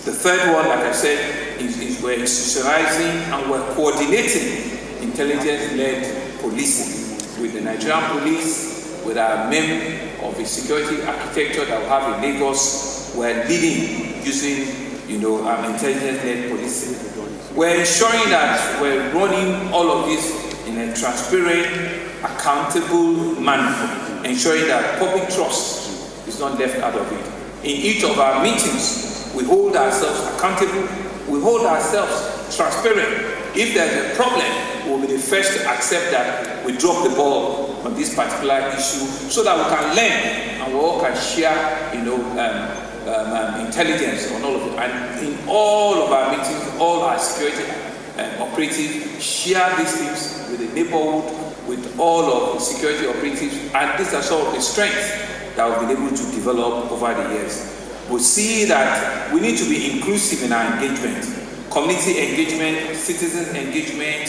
The third one, like I said, is we're institutionalizing and we're coordinating intelligence-led policing with the Nigerian police, with our MEM of the security architecture that we have in Lagos. We're leading using intelligence-led policing. We're ensuring that we're running all of this in a transparent, accountable manner, ensuring that public trust is not left out of it. In each of our meetings, we hold ourselves accountable, we hold ourselves transparent. If there's a problem, we'll be the first to accept that we dropped the ball on this particular issue so that we can learn and we all can share, intelligence on all of it. And in all of our meetings, all our security operatives share these things with the neighborhood, with all of the security operatives, and these are some of the strengths that we've been able to develop over the years. We see that we need to be inclusive in our engagement. Community engagement, citizen engagement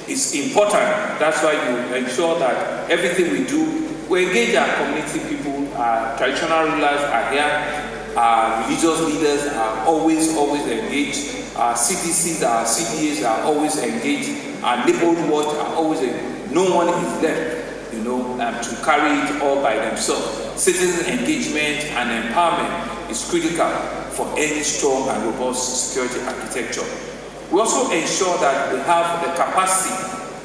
is important. That's why you ensure that everything we do, we engage our community people, our traditional rulers are here, our religious leaders are always engaged, our CDCs, our CDAs are always engaged, our neighborhood watch are always engaged. No one is left, to carry it all by themselves. Citizen engagement and empowerment is critical for any strong and robust security architecture. We also ensure that we have the capacity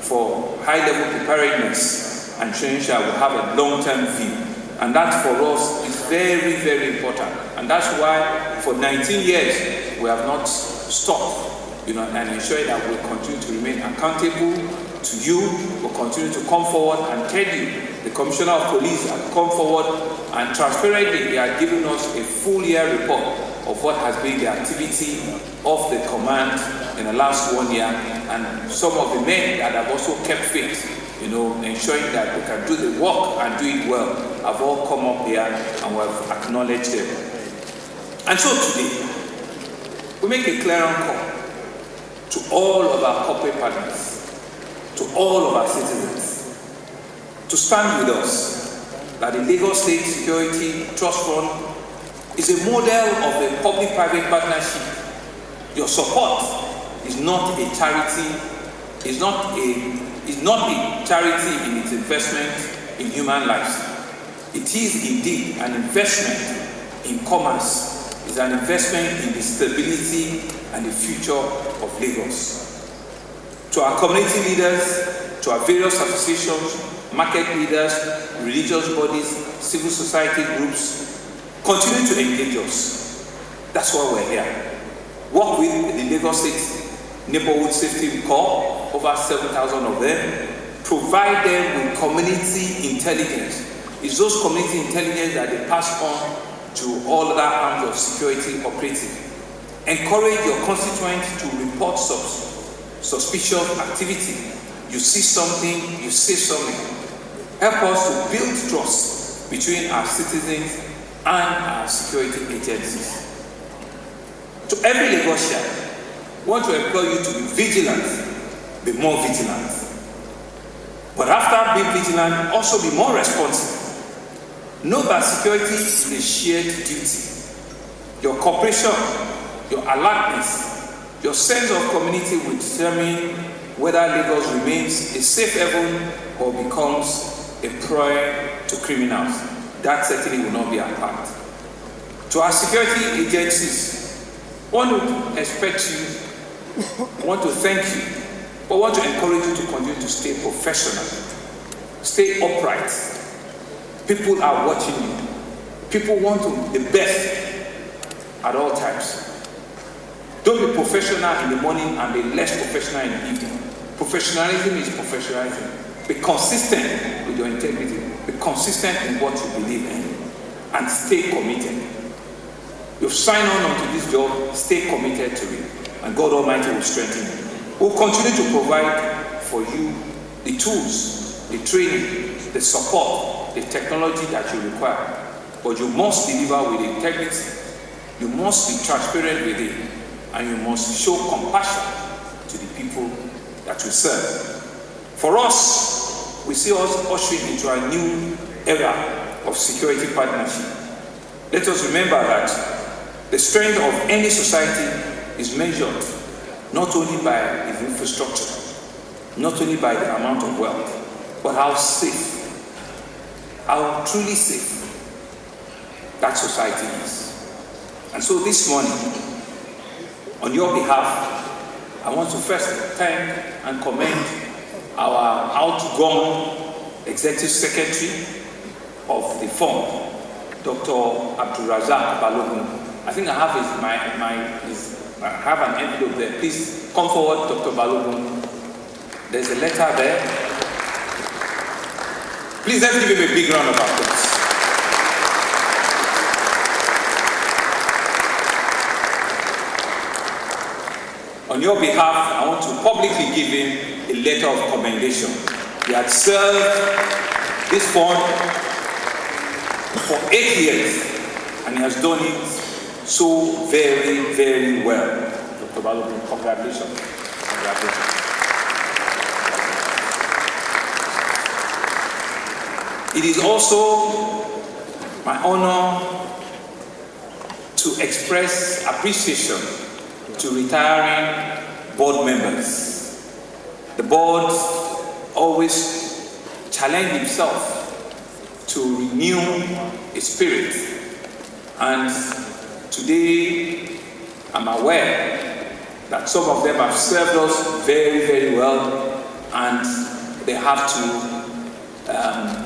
for high-level preparedness and ensuring that we have a long-term view. And that for us is very, very important. And that's why for 19 years we have not stopped, and ensuring that we continue to remain accountable to you. We'll continue to come forward and tell you. The Commissioner of Police has come forward and transparently they are giving us a full year report of what has been the activity of the command in the last 1 year, and some of the men that have also kept faith, ensuring that we can do the work and do it well, have all come up here and we have acknowledged them. And so today, we make a clear call to all of our corporate partners, to all of our citizens, to stand with us, that the Lagos State Security Trust Fund is a model of a public-private partnership. Your support is not a charity, is not a charity in its investment in human lives. It is indeed an investment in commerce, it's an investment in the stability and the future of Lagos. To our community leaders, to our various associations, market leaders, religious bodies, civil society groups, continue to engage us. That's why we're here. Work with the Lagos State Neighborhood Safety Corps, over 7,000 of them. Provide them with community intelligence. It's those community intelligence that they pass on to all other arms of security operative. Encourage your constituents to report suspicious activity. You see something, you say something. Help us to build trust between our citizens and our security agencies. To every Lagosian, I want to implore you to be vigilant, be more vigilant. But after being vigilant, also be more responsive. Know that security is a shared duty. Your cooperation, your alertness, your sense of community will determine whether Lagos remains a safe haven or becomes a prey to criminals. That certainly will not be our part. To our security agencies, want to expect you, want to thank you, but want to encourage you to continue to stay professional, stay upright. People are watching you. People want the best at all times. Don't be professional in the morning and be less professional in the evening. Professionalism is professionalism. Be consistent with your integrity. Be consistent in what you believe in. And stay committed. You've signed on to this job, stay committed to it. And God Almighty will strengthen you. We'll continue to provide for you the tools, the training, the support, the technology that you require. But you must deliver with integrity. You must be transparent with it. And you must show compassion to the people that you serve. For us, we see us ushering into a new era of security partnership. Let us remember that the strength of any society is measured not only by its infrastructure, not only by the amount of wealth, but how safe, how truly safe that society is. And so this morning, on your behalf, I want to first thank and commend our outgone Executive Secretary of the fund, Dr. Abdulrazak Balogun. I think I have I have an envelope there. Please come forward, Dr. Balogun. There's a letter there. Please let's give him a big round of applause. On your behalf, I want to publicly give him a letter of commendation. He had served this fund for 8 years, and he has done it so very, very well. Dr. Balogun, congratulations. Congratulations. It is also my honor to express appreciation to retiring board members. The board always challenged himself to renew its spirit, and today I'm aware that some of them have served us very, very well, and they have to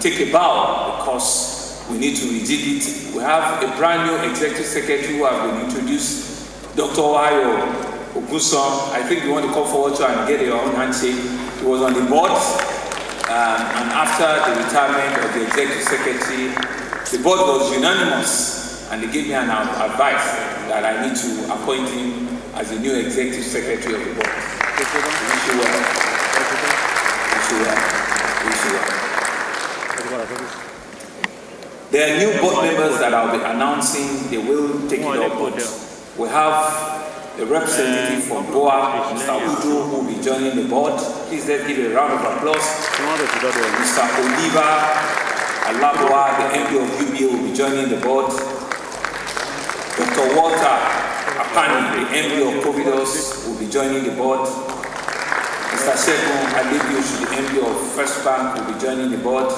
take a bow because we need to rejig it. We have a brand new executive secretary who have been introduced, Dr. Ayo Ogunson. I think you want to come forward to and get your own handshake. He was on the board, and after the retirement of the executive secretary, the board was unanimous, and they gave me an advice that I need to appoint him as the new executive secretary of the board. Wish you well. Wish you well. Wish you well. There are new board members that I'll be announcing. They will take it up. We have a representative from BOA, Mr. Udo, who will be joining the board. Please let's give a round of applause. Mr. Oliva Alaboa, the MD of UBA, will be joining the board. Dr. Walter Apani, the MD of Providence, will be joining the board. Mr. Segun Adebioshu, the MD of First Bank, will be joining the board.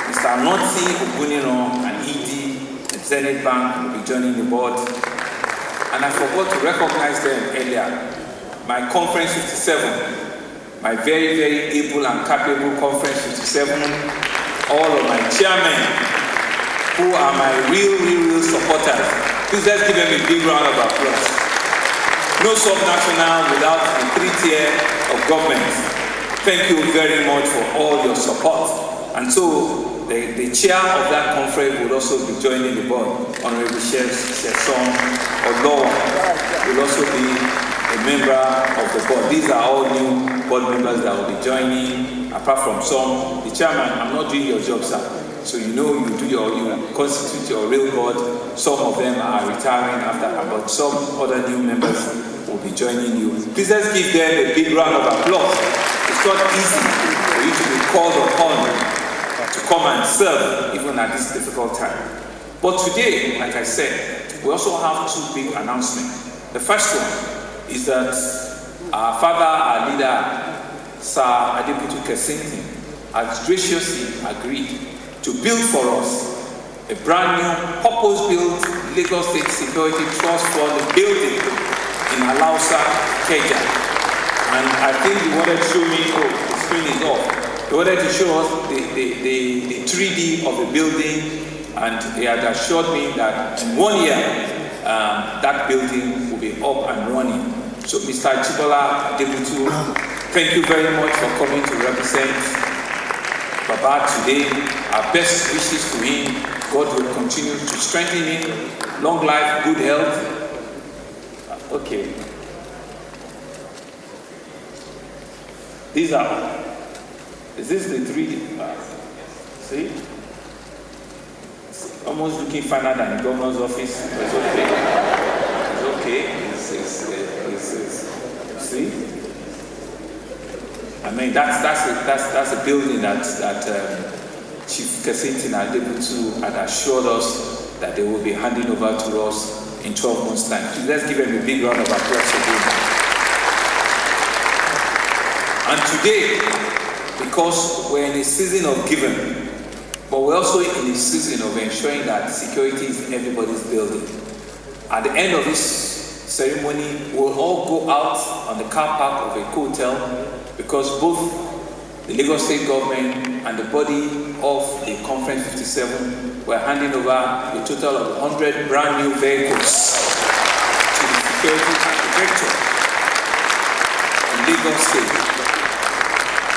Mr. Anoti Oguniro and ED at Zenith Bank will be joining the board. And I forgot to recognize them earlier. My Conference 57, my very, very able and capable Conference 57, all of my chairmen, who are my real supporters. Please let's give them a big round of applause. No subnational without a 3-tier of government. Thank you very much for all your support. And so, the chair of that conference will also be joining the board. Honorable Sheson Olowa will also be a member of the board. These are all new board members that will be joining, apart from some. The chairman, I'm not doing your job, sir. So you know you constitute your real board. Some of them are retiring after, but some other new members will be joining you. Please let's give them a big round of applause. It's not easy for you to be called upon to come and serve even at this difficult time. But today, like I said, we also have two big announcements. The first one is that our father, our leader, Sir Adebutu Kesinti, has graciously agreed to build for us a brand new purpose-built Lagos State Security Trust Fund building in Alausa, Kenya. And I think he wanted to show me, the screen is off. He wanted to show us the 3D of the building, and he had assured me that in 1 year, that building will be up and running. So Mr. Chibola Adebutu, thank you very much for coming to represent Baba today. Our best wishes to him. God will continue to strengthen him. Long life, good health. Okay. These are, is this the 3D? See? It's almost looking finer than the governor's office. It's okay. It's okay. See? I mean, that's a building that Chief Kesinti Adebutu had assured us that they will be handing over to us in 12 months' time. Please, let's give them a big round of applause again. And today, because we're in a season of giving, but we're also in a season of ensuring that security is everybody's building. At the end of this ceremony, we'll all go out on the car park of a hotel, because both the Lagos State government and the body of the Conference 57 were handing over a total of 100 brand new vehicles to the security architecture in Lagos State.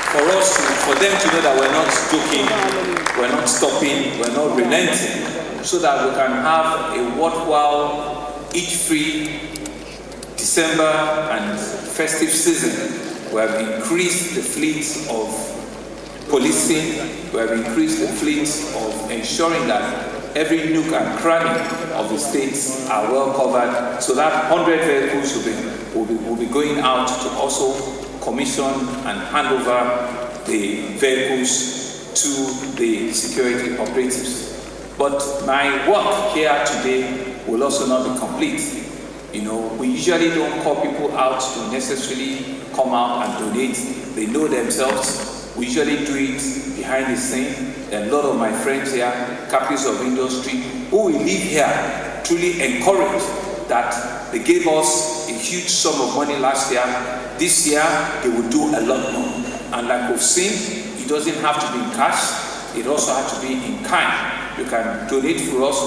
For them to know that we're not joking, we're not stopping, we're not relenting, so that we can have a worthwhile, each-free December and festive season. We have increased the fleet of policing, we have increased the fleet of ensuring that every nook and cranny of the states are well covered, so that 100 vehicles will be going out to also commission and hand over the vehicles to the security operatives. But my work here today will also not be complete. You know, we usually don't call people out to necessarily come out and donate. They know themselves. We usually do it behind the scene. There are a lot of my friends here, captains of industry, who will leave here truly encouraged that they gave us a huge sum of money last year. This year, they will do a lot more. And like we've seen, it doesn't have to be in cash. It also has to be in kind. You can donate for us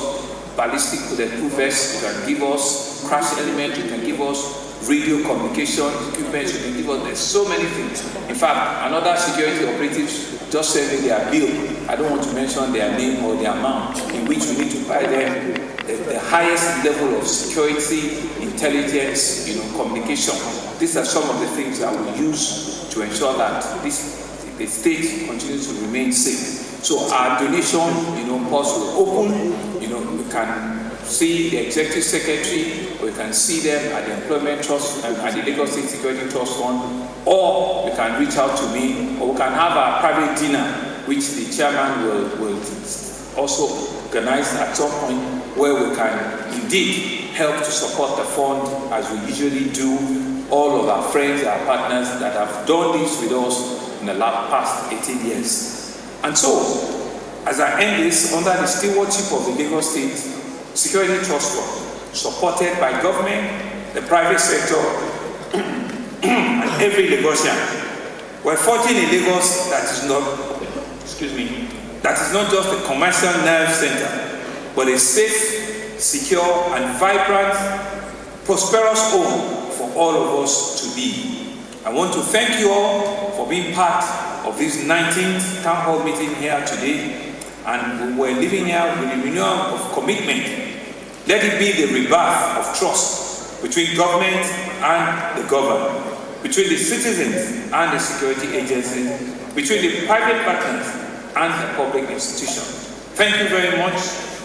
ballistic bulletproof vests, you can give us crash element, you can give us radio communication equipment, you can give us, there's so many things. In fact, another security operatives just sent me their bill. I don't want to mention their name or their amount, in which we need to buy them the highest level of security, intelligence, communication. These are some of the things that we use to ensure that the state continues to remain safe. So our donation, pulse will open. We can see the executive secretary, we can see them at the employment trust, at the Lagos State Security Trust Fund, or we can reach out to me, or we can have a private dinner, which the chairman will also organize at some point, where we can indeed help to support the fund, as we usually do. All of our friends, our partners that have done this with us in the past 18 years. And so, as I end this, under the stewardship of the Lagos State Security Trust Fund, supported by government, the private sector, and every Lagosian, we're forging a Lagos that is not just a commercial nerve center, but a safe, secure, and vibrant, prosperous home for all of us to be. I want to thank you all for being part of this 19th town hall meeting here today. And we're living here with a renewal of commitment. Let it be the rebirth of trust between government and the governed, between the citizens and the security agencies, between the private partners and the public institution. Thank you very much.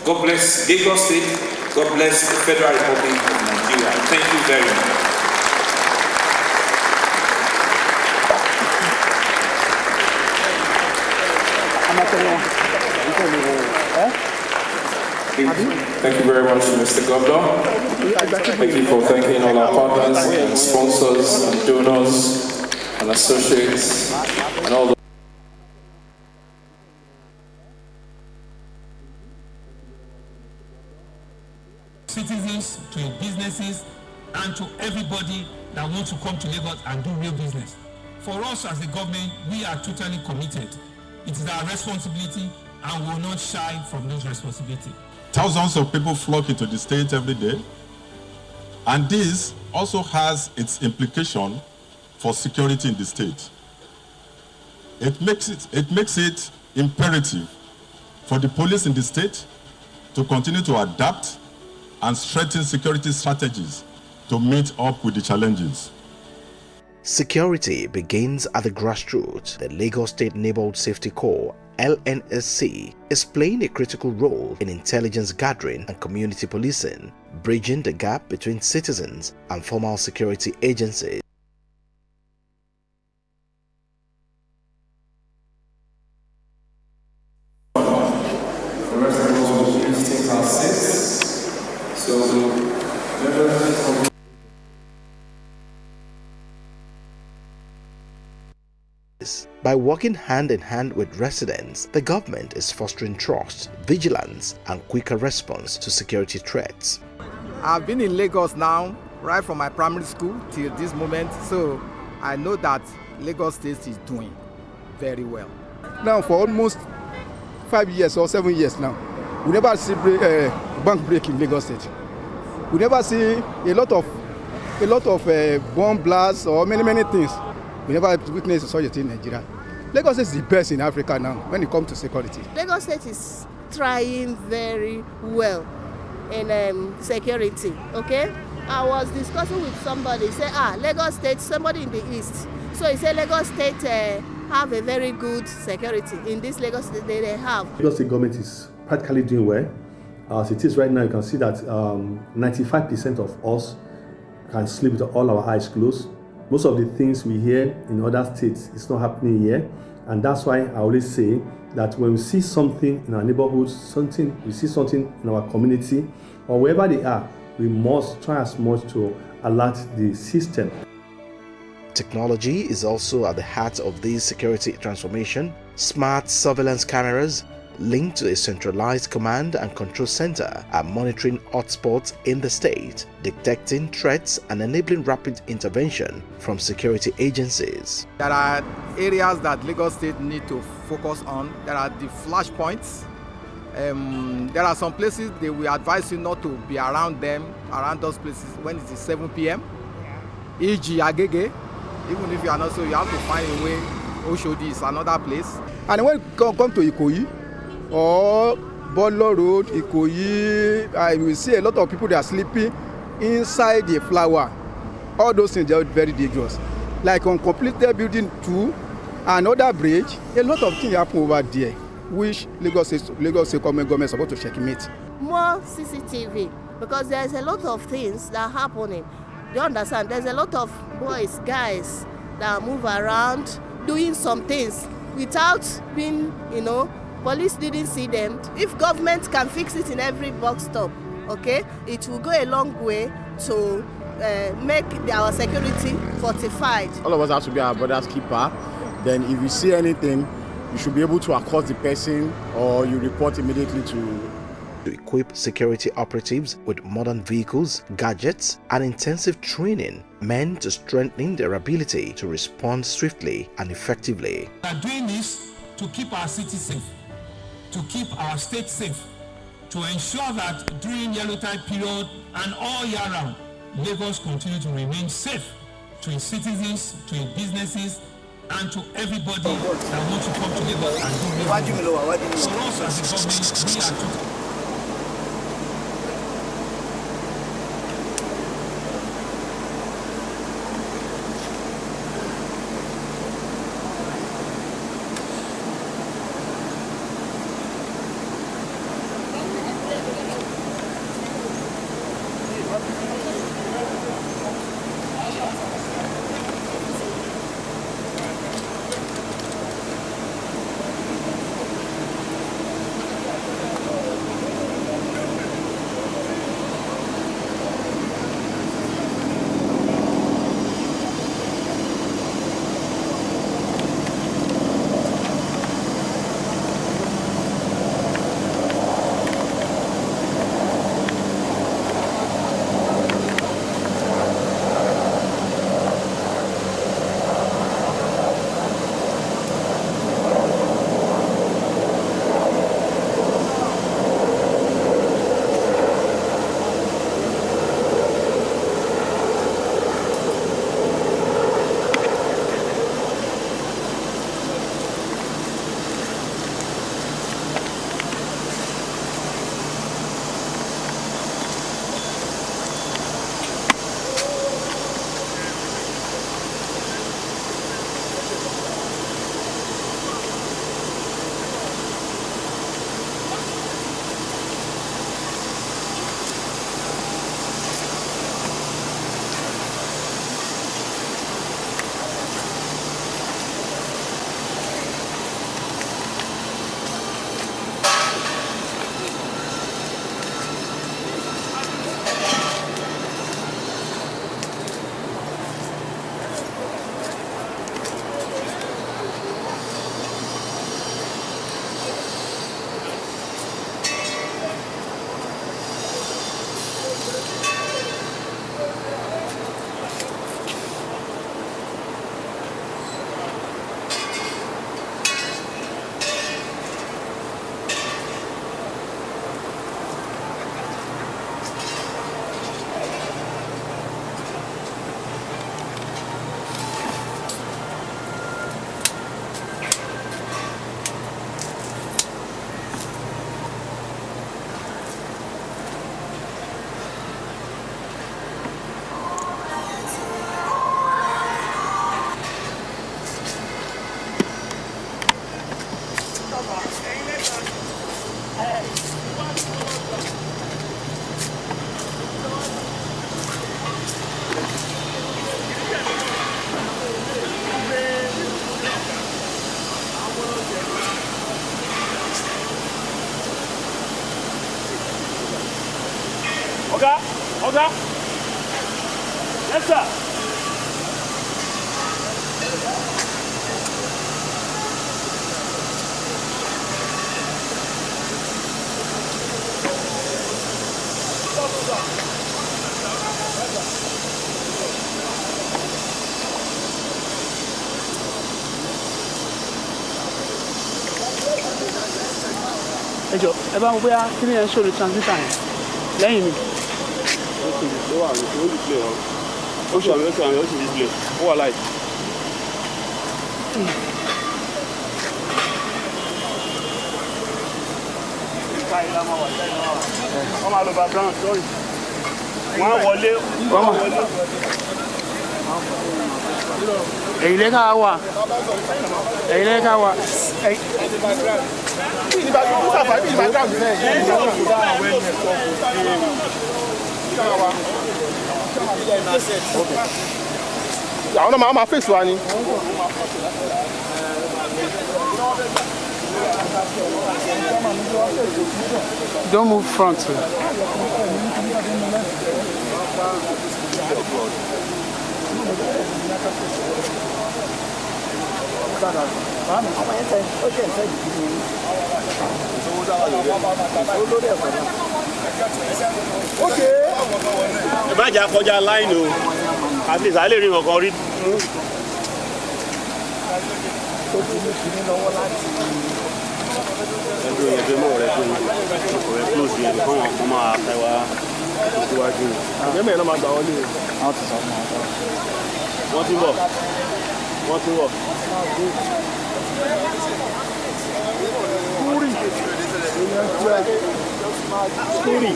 God bless Lagos State. God bless the Federal Republic of Nigeria. Thank you very much. Thank you very much, Mr. Governor. Thank you for thanking all our partners and sponsors and donors and associates and all the citizens, to your businesses, and to everybody that wants to come to Lagos and do real business. For us as the government, we are totally committed. It is our responsibility and we will not shy from those responsibilities. Thousands of people flock into the state every day, and this also has its implication for security in the state. It makes it imperative for the police in the state to continue to adapt and strengthen security strategies to meet up with the challenges. Security begins at the grassroots. The Lagos State Neighborhood Safety Corps, LNSC, is playing a critical role in intelligence gathering and community policing, bridging the gap between citizens and formal security agencies. By working hand in hand with residents, the government is fostering trust, vigilance, and quicker response to security threats. I've been in Lagos now, right from my primary school till this moment, so I know that Lagos State is doing very well. Now, for almost 5 years or 7 years now, we never see bank break in Lagos State. We never see a lot of bomb blasts or many things. We never witnessed such a thing in Nigeria. Lagos State is the best in Africa now when it comes to security. Lagos State is trying very well in security, okay? I was discussing with somebody, say, Lagos State, somebody in the east. So he said Lagos State have a very good security. In this Lagos State, they have. Lagos State government is practically doing well. As it is right now, you can see that 95% of us can sleep with all our eyes closed. Most of the things we hear in other states is not happening here, and that's why I always say that when we see something in our neighborhood, we see something in our community, or wherever they are, we must try as much to alert the system. Technology is also at the heart of this security transformation. Smart surveillance cameras linked to a centralized command and control center are monitoring hotspots in the state, detecting threats and enabling rapid intervention from security agencies. There are areas that Lagos State need to focus on. There are the flash points. There are some places they will advise you not to be around those places when it is 7 p.m. E.g. Agege. Even if you are not so, you have to find a way. Oshodi is another place. And when you come to Ikoyi, or Bolo Road, Ikoyi, I will see a lot of people that are sleeping inside the flower. All those things are very dangerous. Like on completed building 2, another bridge, a lot of things happen over there, which Lagos State government is supposed to checkmate. More CCTV, because there's a lot of things that are happening. You understand? There's a lot of boys, guys that move around doing some things without being, police didn't see them. If government can fix it in every bus stop, okay, it will go a long way to make our security fortified. All of us have to be our brother's keeper. Then if you see anything, you should be able to accost the person or you report immediately to equip security operatives with modern vehicles, gadgets, and intensive training meant to strengthen their ability to respond swiftly and effectively. We are doing this to keep our city safe, to keep our state safe, to ensure that during yellow tide period and all year round, Lagos continue to remain safe to its citizens, to its businesses, and to everybody that wants to come to Lagos and do business. For us as a government, we are Oga. Yes, sir. ẹ jọ ẹ bá wọn bóyá kí ni ẹ ń ṣòro transmitter yẹn lẹ́yìn mi. Ó wà ní ó display wọn. Ó ṣe àwọn ó ṣe display. Ó wà láì. Wọ́n máa lo background sorry. Wọ́n á wọlé. Ẹ̀yin lẹ́ka wà. Ẹ̀yin lẹ́ka wà. Àwọn náà máa fèsì wa ni. Don't move front. Ẹ má jà kọjá line o, at least a lè rí nǹkan rí. Ẹgbẹ́ yẹn gbé mọ́ rẹ̀ tó ọ̀rẹ́ close yẹn kọ́ wọn kọ́ máa fẹ́ wá síwájú. Àgbẹ̀mẹ̀ náà máa gbà wọlé o. Wọ́n ti sọ fún wọn. Wọ́n ti bọ̀. Wọ́n ti wọ̀. Story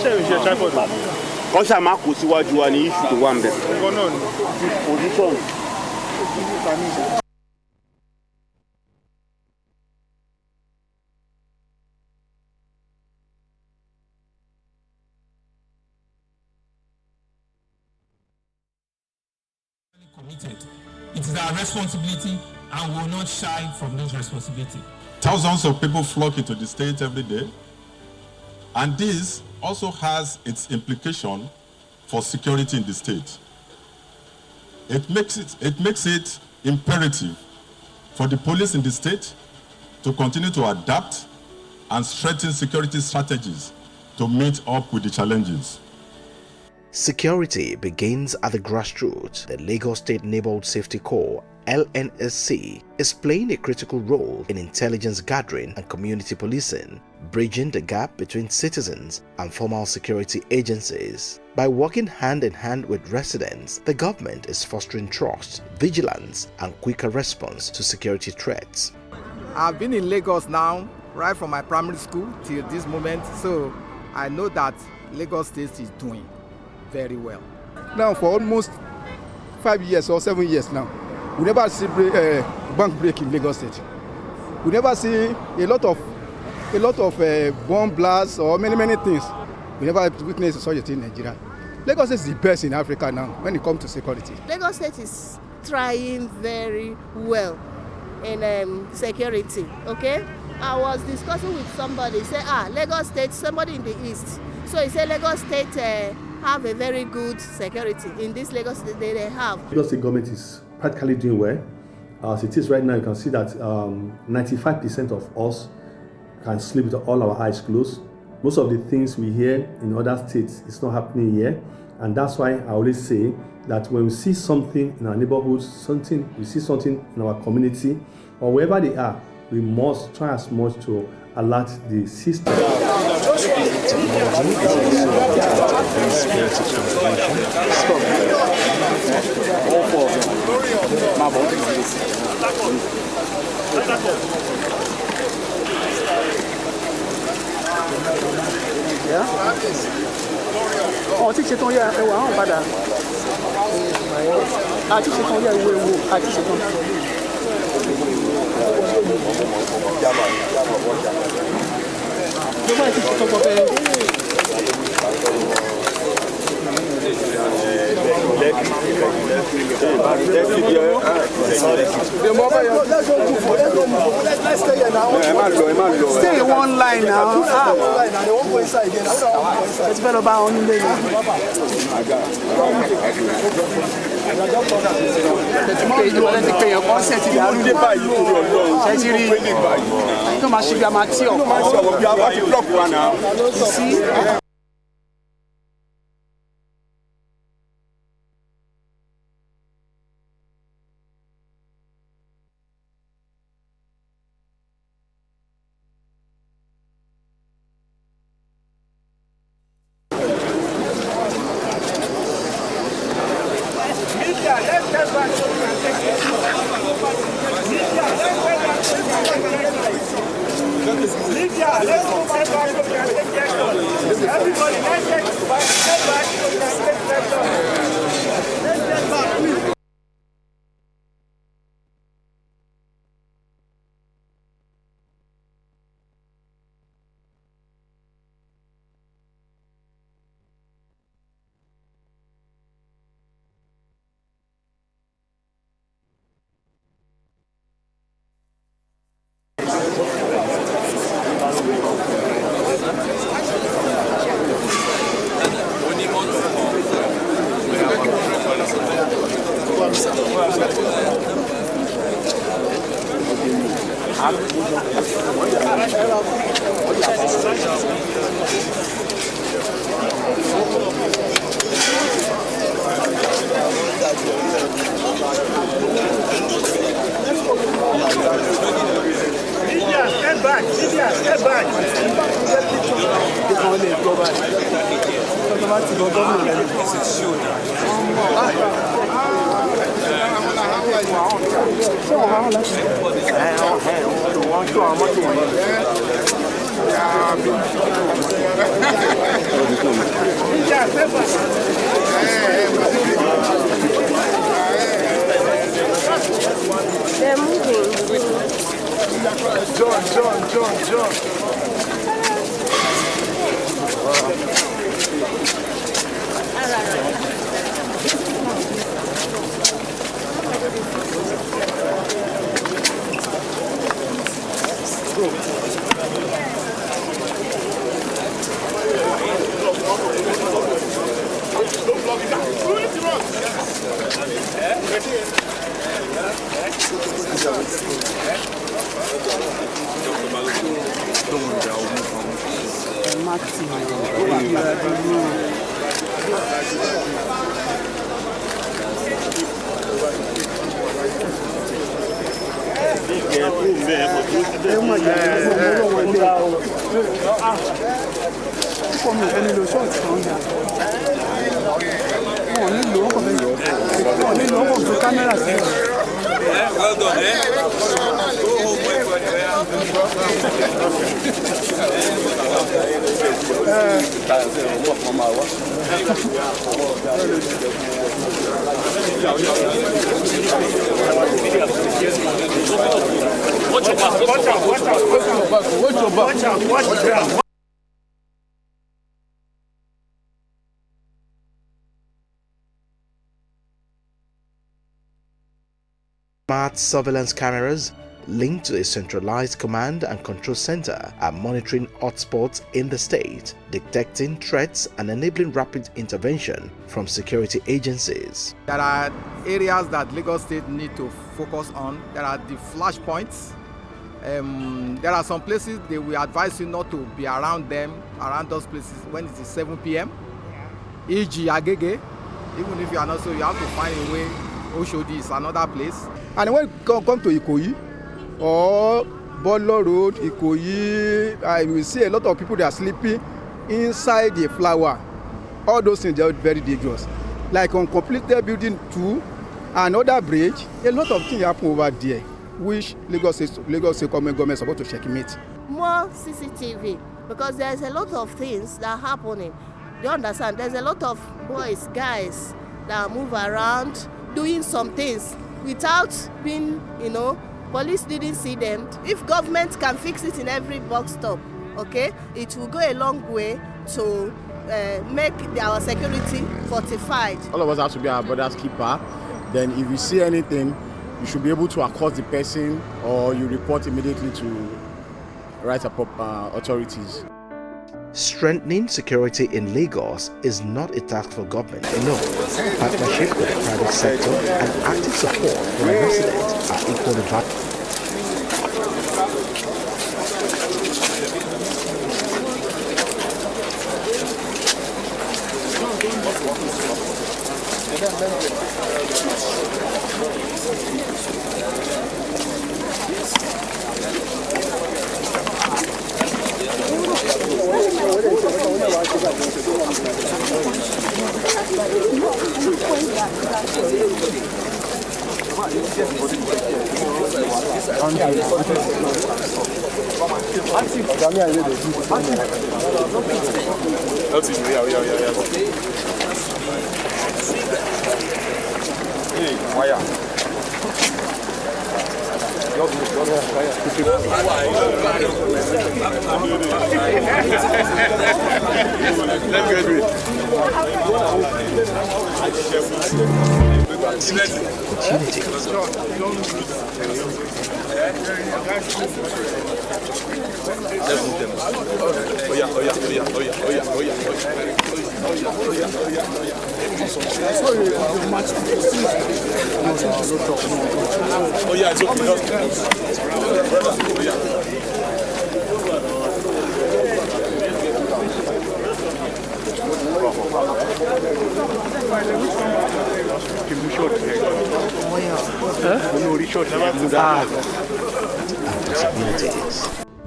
ṣe ìṣe tripod wọ́n ṣáà máa kó síwájú wa ní issue tó wà ń bẹ̀. Position. Committed. It is our responsibility and we will not shy from those responsibilities. Thousands of people flock into the state every day, and this also has its implication for security in the state. It makes it imperative for the police in the state to continue to adapt and strengthen security strategies to meet up with the challenges. Security begins at the grassroots. The Lagos State Neighborhood Safety Corps, LNSC, is playing a critical role in intelligence gathering and community policing, bridging the gap between citizens and formal security agencies. By working hand in hand with residents, the government is fostering trust, vigilance, and quicker response to security threats. I've been in Lagos now, right from my primary school till this moment, so I know that Lagos State is doing very well. Now for almost 5 years or 7 years now, we never see bank break in Lagos State. We never see a lot of bomb blasts or many things. We never witnessed such a thing in Nigeria. Lagos State is the best in Africa now when it comes to security. Lagos State is trying very well in security, okay? I was discussing with somebody, say, Lagos State, somebody in the east. So he said Lagos State have a very good security. In this Lagos State, they have. Lagos State government is practically doing well. As it is right now, you can see that 95% of us can sleep with all our eyes closed. Most of the things we hear in other states is not happening here. And that's why I always say that when we see something in our neighborhood, we see something in our community, or wherever they are, we must try as much to alert the system. Ti ṣetán yẹ ẹwà àwọn padà àti ṣetán yẹ ìwé ewu àti ṣetán. Ló bá ti ṣetán pọ̀ bẹ́ẹ̀. Let's stay here now. Stay in one line now. It's better about only later. They're moving. John. Well done, eh? Go home, wait for Watch out. Smart surveillance cameras linked to a centralized command and control center are monitoring hotspots in the state, detecting threats and enabling rapid intervention from security agencies. There are areas that Lagos State need to focus on. There are the flash points. There are some places they will advise you not to be around those places when it is 7 p.m. E.g. Agege. Even if you are not so, you have to find a way. Oshodi is another place. And when you come to Ikoyi or Bolo Road, Ikoyi, I will see a lot of people that are sleeping inside the flower. All those things are very dangerous. Like on completed building 2, another bridge, a lot of things happen over there, which Lagos State government is supposed to checkmate. More CCTV, because there's a lot of things that are happening. You understand? There's a lot of boys, guys that move around doing some things without being, police didn't see them. If government can fix it in every bus stop, okay, it will go a long way to make our security fortified. All of us have to be our brother's keeper. Then if you see anything, you should be able to accost the person or you report immediately to rights authorities. Strengthening security in Lagos is not a task for government alone. Partnership with the private sector and active support from residents are equally valuable.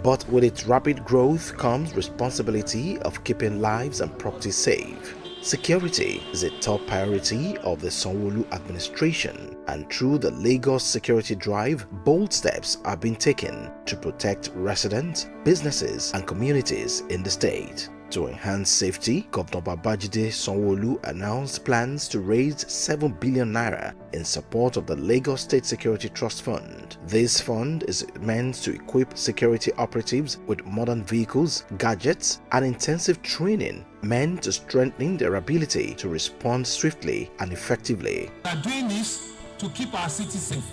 But with its rapid growth comes responsibility of keeping lives and property safe. Security is a top priority of the Sanwo-Olu administration, and through the Lagos Security Drive, bold steps are being taken to protect residents, businesses and communities in the state. To enhance safety, Governor Babajide Sanwo-Olu announced plans to raise 7 billion naira in support of the Lagos State Security Trust Fund. This fund is meant to equip security operatives with modern vehicles, gadgets, and intensive training meant to strengthen their ability to respond swiftly and effectively. We are doing this to keep our city safe,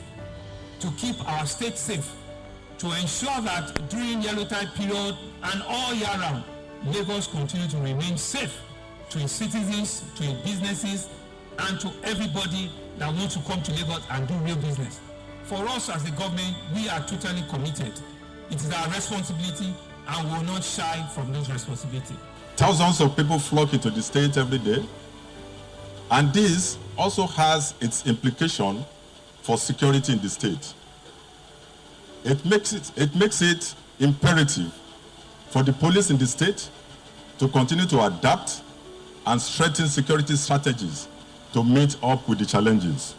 to keep our state safe, to ensure that during yellow tide period and all year round, Lagos continue to remain safe to its citizens, to its businesses, and to everybody that wants to come to Lagos and do real business. For us as the government, we are totally committed. It is our responsibility and we will not shy from this responsibility. Thousands of people flock into the state every day, and this also has its implication for security in the state. It makes it imperative for the police in the state to continue to adapt and strengthen security strategies to meet up with the challenges.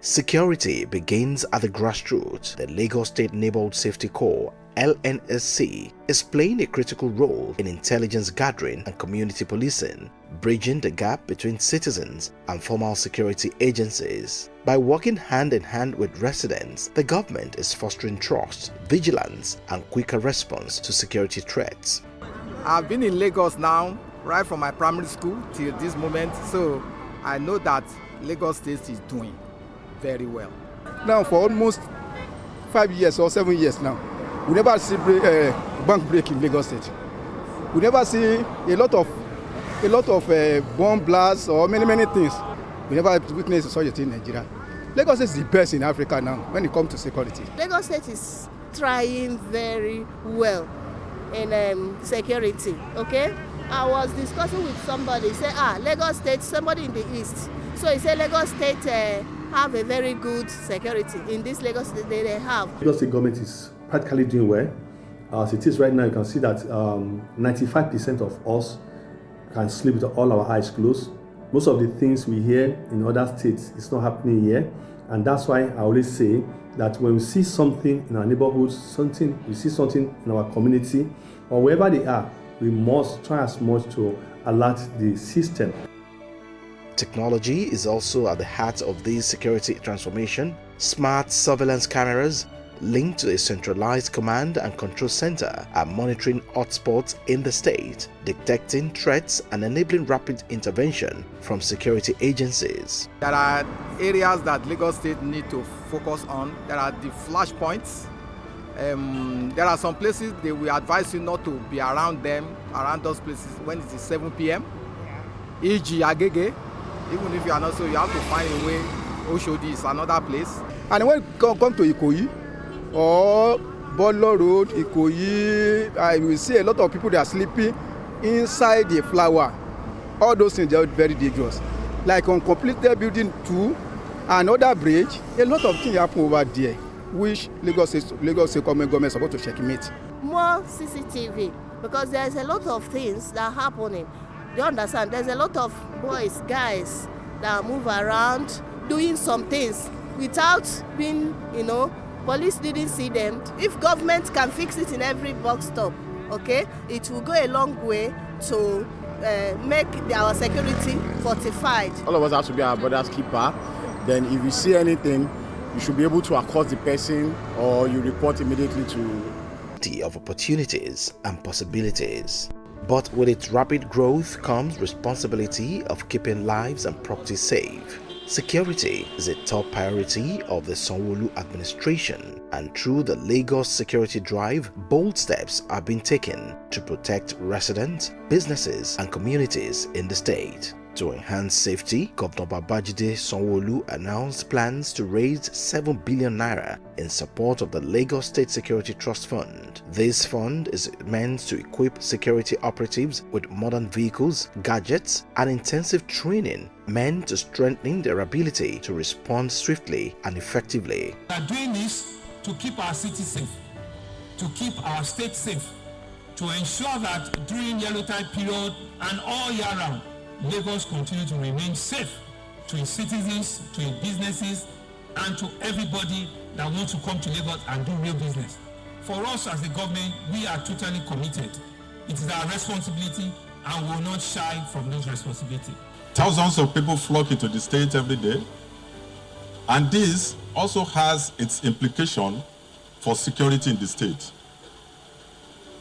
Security begins at the grassroots. The Lagos State Neighborhood Safety Corps, LNSC, is playing a critical role in intelligence gathering and community policing, bridging the gap between citizens and formal security agencies. By working hand in hand with residents, the government is fostering trust, vigilance, and quicker response to security threats. I've been in Lagos now, right from my primary school till this moment, so I know that Lagos State is doing very well. Now, for almost 5 years or 7 years now, we never see bank break in Lagos State. We never see a lot of bomb blasts or many things. We never witnessed such a thing in Nigeria. Lagos State is the best in Africa now when it comes to security. Lagos State is trying very well in security, okay? I was discussing with somebody, say, Lagos State, somebody in the east. So he said Lagos State have a very good security. In this Lagos State, they have. Lagos State government is practically doing well. As it is right now, you can see that 95% of us can sleep with all our eyes closed. Most of the things we hear in other states is not happening here. And that's why I always say that when we see something in our neighborhood, we see something in our community, or wherever they are, we must try as much to alert the system. Technology is also at the heart of this security transformation. Smart surveillance cameras linked to a centralized command and control center are monitoring hotspots in the state, detecting threats and enabling rapid intervention from security agencies. There are areas that Lagos State need to focus on. There are the flashpoints. There are some places they will advise you not to be around those places when it's 7 p.m. E.g. Agege. Even if you are not, so you have to find a way. Oshodi is another place. And when you come to Ikoyi or Bolo Road, Ikoyi, I will see a lot of people that are sleeping inside the flower. All those things are very dangerous. Like on completed building 2, another bridge, a lot of things happen over there, which Lagos State government is supposed to checkmate. More CCTV, because there's a lot of things that are happening. You understand? There's a lot of boys, guys that move around doing some things without being, police didn't see them. If government can fix it in every bus stop, okay, it will go a long way to make our security fortified. All of us have to be our brother's keeper. Then if you see anything, you should be able to accost the person or you report immediately to of opportunities and possibilities. But with its rapid growth comes responsibility of keeping lives and property safe. Security is a top priority of the Sanwo-Olu administration, and through the Lagos Security Drive, bold steps are being taken to protect residents, businesses and communities in the state. To enhance safety, Governor Babajide Sanwo-Olu announced plans to raise 7 billion naira in support of the Lagos State Security Trust Fund. This fund is meant to equip security operatives with modern vehicles, gadgets, and intensive training meant to strengthen their ability to respond swiftly and effectively. We are doing this to keep our city safe, to keep our state safe, to ensure that during yellow tide period and all year round, Lagos continue to remain safe to its citizens, to its businesses, and to everybody that wants to come to Lagos and do real business. For us as the government, we are totally committed. It is our responsibility and we will not shy from those responsibilities. Thousands of people flock into the state every day, and this also has its implication for security in the state.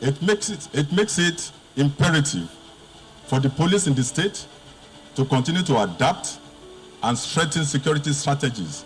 It makes it imperative for the police in the state to continue to adapt and strengthen security strategies